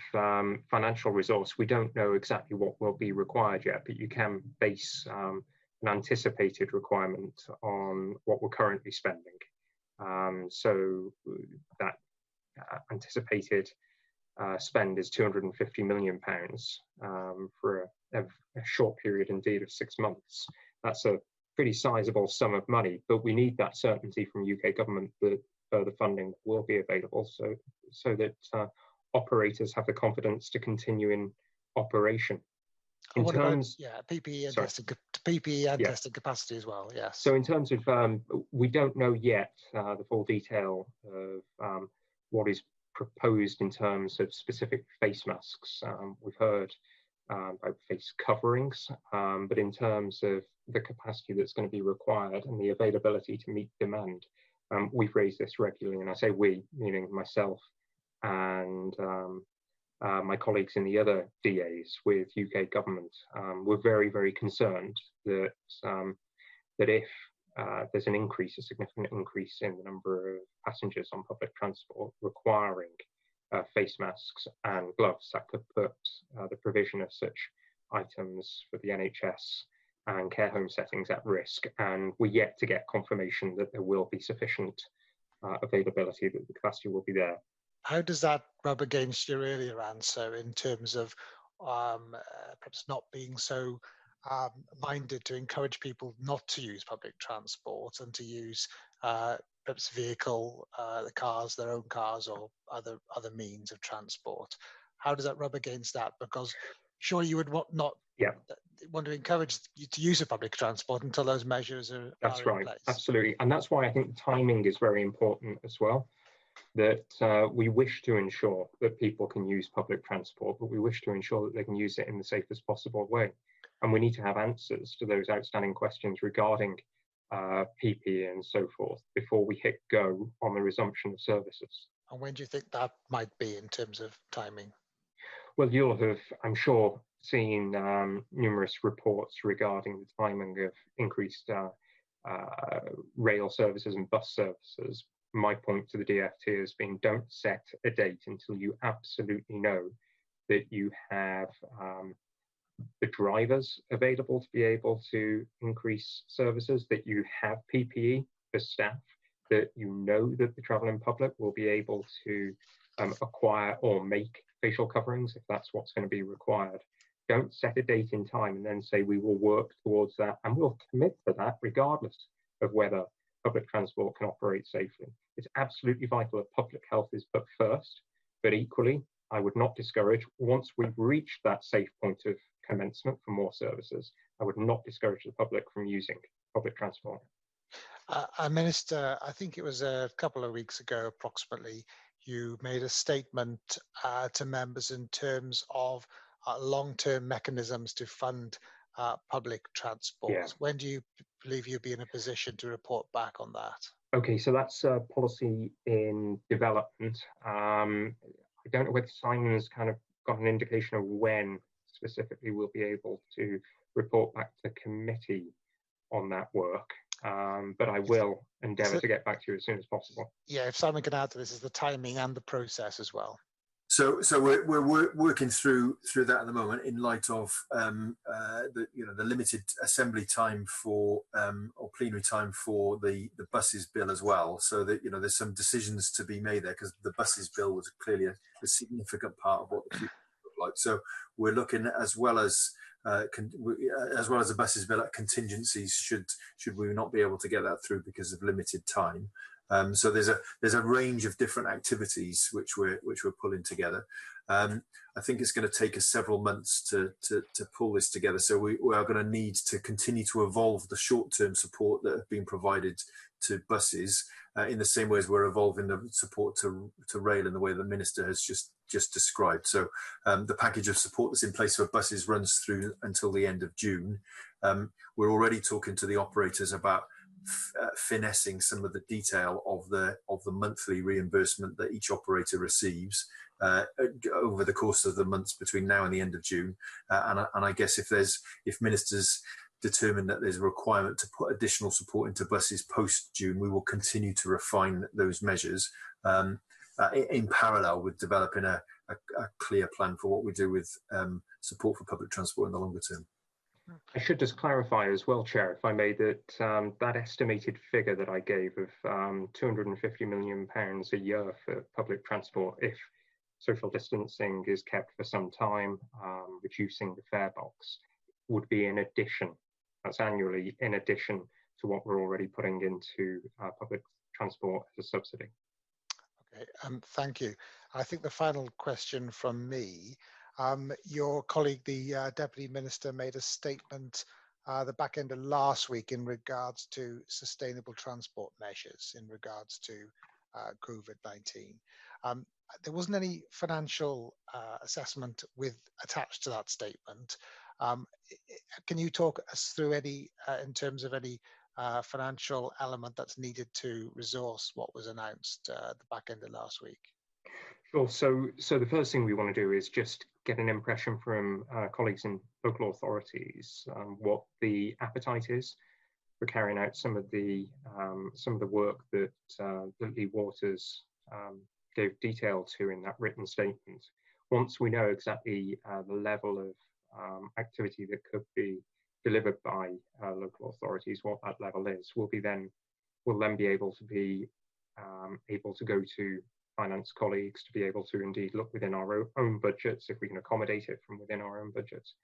financial resource, we don't know exactly what will be required yet, but you can base an anticipated requirement on what we're currently spending. So that anticipated spend is £250 million for a short period indeed of 6 months. That's a pretty sizable sum of money, but we need that certainty from UK government that further funding will be available so that operators have the confidence to continue in operation. In terms, PPE and testing capacity as well. Yes. So in terms of, we don't know yet the full detail of what is proposed in terms of specific face masks. We've heard about face coverings, but in terms of the capacity that's going to be required and the availability to meet demand, we've raised this regularly, and I say we, meaning myself and my colleagues in the other DAs with UK government. We're very, very concerned that if there's an increase, a significant increase in the number of passengers on public transport requiring face masks and gloves, that could put the provision of such items for the NHS and care home settings at risk. And we're yet to get confirmation that there will be sufficient availability, that the capacity will be there. How does that rub against your earlier answer in terms of perhaps not being so minded to encourage people not to use public transport and to use perhaps vehicle, the cars, their own cars, or other means of transport? How does that rub against that? Because sure, you would not want to encourage you to use a public transport until those measures are That's in right, place. Absolutely. And that's why I think timing is very important as well. That we wish to ensure that people can use public transport, but we wish to ensure that they can use it in the safest possible way. And we need to have answers to those outstanding questions regarding PPE and so forth before we hit go on the resumption of services. And when do you think that might be in terms of timing? Well, you'll have, I'm sure, seen numerous reports regarding the timing of increased rail services and bus services. My point to the DFT has been, don't set a date until you absolutely know that you have the drivers available to be able to increase services, that you have PPE for staff, that you know that the travelling public will be able to acquire or make facial coverings if that's what's going to be required. Don't set a date in time and then say we will work towards that and we'll commit to that regardless of whether public transport can operate safely. It's absolutely vital that public health is put first, but equally, I would not discourage, once we've reached that safe point of commencement for more services, I would not discourage the public from using public transport. Minister, I think it was a couple of weeks ago approximately, you made a statement to members in terms of long-term mechanisms to fund public transport. Yeah. When do you believe you'll be in a position to report back on that? Okay, so that's policy in development. I don't know whether Simon's kind of got an indication of when specifically we'll be able to report back to committee on that work. But I will endeavour to get back to you as soon as possible. Yeah, if Simon can add to this, is the timing and the process as well. So we're working through that at the moment in light of the limited assembly time for or plenary time for the buses bill as well. So that there's some decisions to be made there, because the buses bill was clearly a significant part of what the future looked like. So we're looking as well as the buses bill at contingencies should we not be able to get that through because of limited time. So there's a range of different activities which we're pulling together. I think it's going to take us several months to pull this together. So we are going to need to continue to evolve the short-term support that have been provided to buses in the same way as we're evolving the support to rail in the way the Minister has just described. So the package of support that's in place for buses runs through until the end of June. We're already talking to the operators about finessing some of the detail of the monthly reimbursement that each operator receives over the course of the months between now and the end of June. And I guess if ministers determine that there's a requirement to put additional support into buses post-June, we will continue to refine those measures in parallel with developing a clear plan for what we do with support for public transport in the longer term. I should just clarify as well, Chair, if I may, that that estimated figure that I gave of £250 million a year for public transport, if social distancing is kept for some time, reducing the fare box, would be in addition. That's annually in addition to what we're already putting into public transport as a subsidy. Okay, thank you. I think the final question from me. Your colleague, the Deputy Minister, made a statement the back end of last week in regards to sustainable transport measures in regards to COVID-19. There wasn't any financial assessment attached to that statement. Can you talk us through any, in terms of any financial element that's needed to resource what was announced at the back end of last week? Sure. So the first thing we want to do is just get an impression from colleagues in local authorities what the appetite is for carrying out some of the work that Lee Waters gave detail to in that written statement. Once we know exactly the level of activity that could be delivered by local authorities, what that level is, we'll then be able to go to finance colleagues to be able to indeed look within our own budgets, if we can accommodate it from within our own budgets,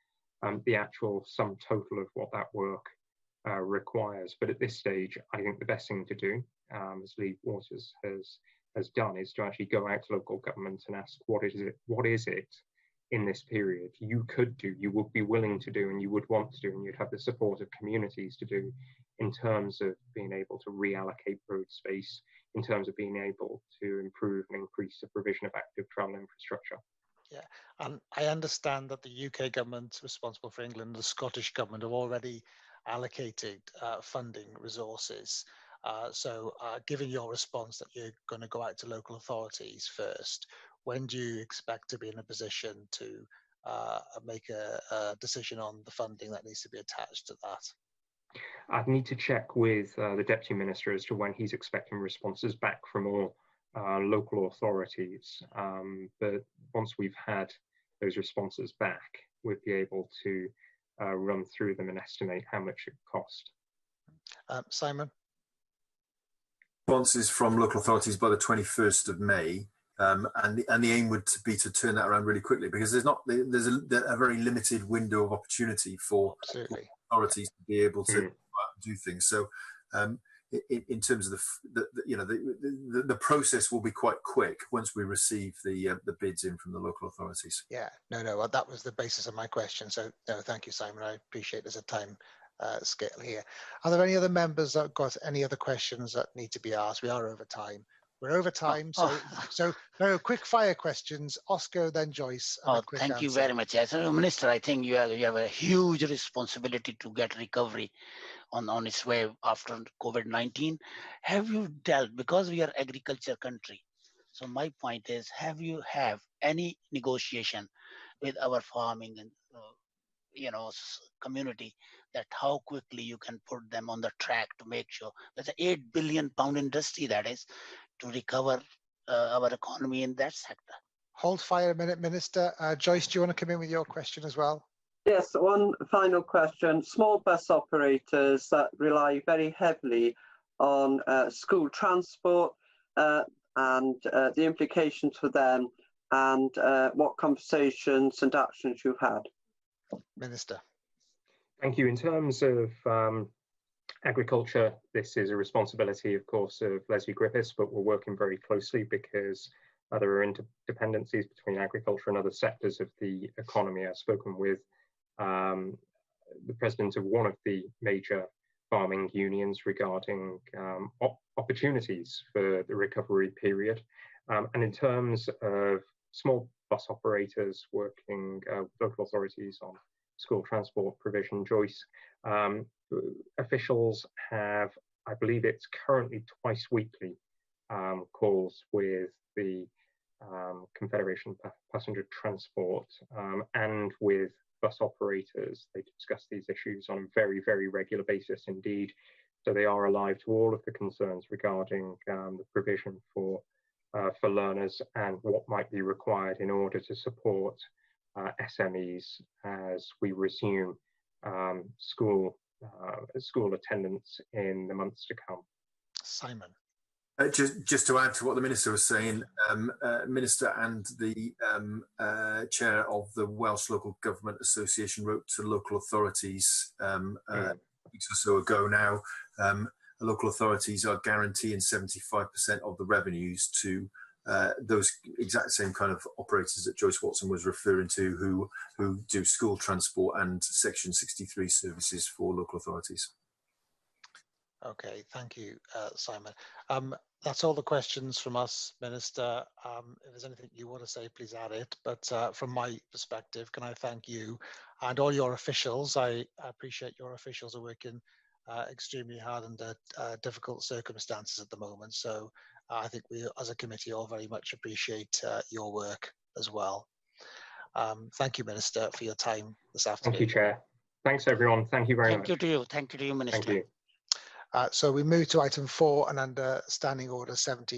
the actual sum total of what that work requires. But at this stage, I think the best thing to do, as Lee Waters has done, is to actually go out to local government and ask what is it in this period you could do, you would be willing to do, and you would want to do, and you'd have the support of communities to do, in terms of being able to reallocate road space, in terms of being able to improve and increase the provision of active travel infrastructure. Yeah, and I understand that the UK government responsible for England, the Scottish government have already allocated funding resources. So given your response that you're going to go out to local authorities first, when do you expect to be in a position to make a decision on the funding that needs to be attached to that? I'd need to check with the Deputy Minister as to when he's expecting responses back from all local authorities. But once we've had those responses back, we'll be able to run through them and estimate how much it cost. Simon? Responses from local authorities by the 21st of May. And the aim would be to turn that around really quickly, because there's a very limited window of opportunity for authorities to be able to do things. So in terms of the process will be quite quick once we receive the bids in from the local authorities. Yeah, no, that was the basis of my question. So no, thank you, Simon. I appreciate there's a time scale here. Are there any other members that have got any other questions that need to be asked? We are over time. We're over time, so no quick fire questions. Oscar, then Joyce. Thank you very much. As a Minister, I think you have a huge responsibility to get recovery on its way after COVID-19. Have you dealt, because we are agriculture country, so my point is, have you any negotiation with our farming and community, that how quickly you can put them on the track to make sure that's an £8 billion industry, that is, to recover our economy in that sector. Hold fire a minute, Minister. Joyce, do you want to come in with your question as well? Yes, one final question. Small bus operators that rely very heavily on school transport and the implications for them, and what conversations and actions you've had. Minister. Thank you. In terms of agriculture, this is a responsibility, of course, of Leslie Griffiths, but we're working very closely because there are interdependencies between agriculture and other sectors of the economy. I've spoken with the president of one of the major farming unions regarding opportunities for the recovery period. And in terms of small bus operators working with local authorities on school transport provision, Joyce, officials have, I believe it's currently twice weekly, calls with the Confederation of Passenger Transport and with bus operators. They discuss these issues on a very, very regular basis indeed. So they are alive to all of the concerns regarding the provision for learners and what might be required in order to support SMEs as we resume school attendance in the months to come. Simon. Just to add to what the Minister was saying, Minister and the Chair of the Welsh Local Government Association wrote to local authorities weeks or so ago now. The local authorities are guaranteeing 75% of the revenues to those exact same kind of operators that Joyce Watson was referring to, who do school transport and Section 63 services for local authorities. Okay, thank you, Simon. That's all the questions from us, Minister. If there's anything you want to say, please add it. But from my perspective, can I thank you and all your officials? I appreciate your officials are working extremely hard under difficult circumstances at the moment. So I think we, as a committee, all very much appreciate your work as well. Thank you, Minister, for your time this afternoon. Thank you, Chair. Thanks, everyone. Thank you very much. Thank you to you. Thank you to you, Minister. Thank you. So we move to item 4 and under Standing Order 17.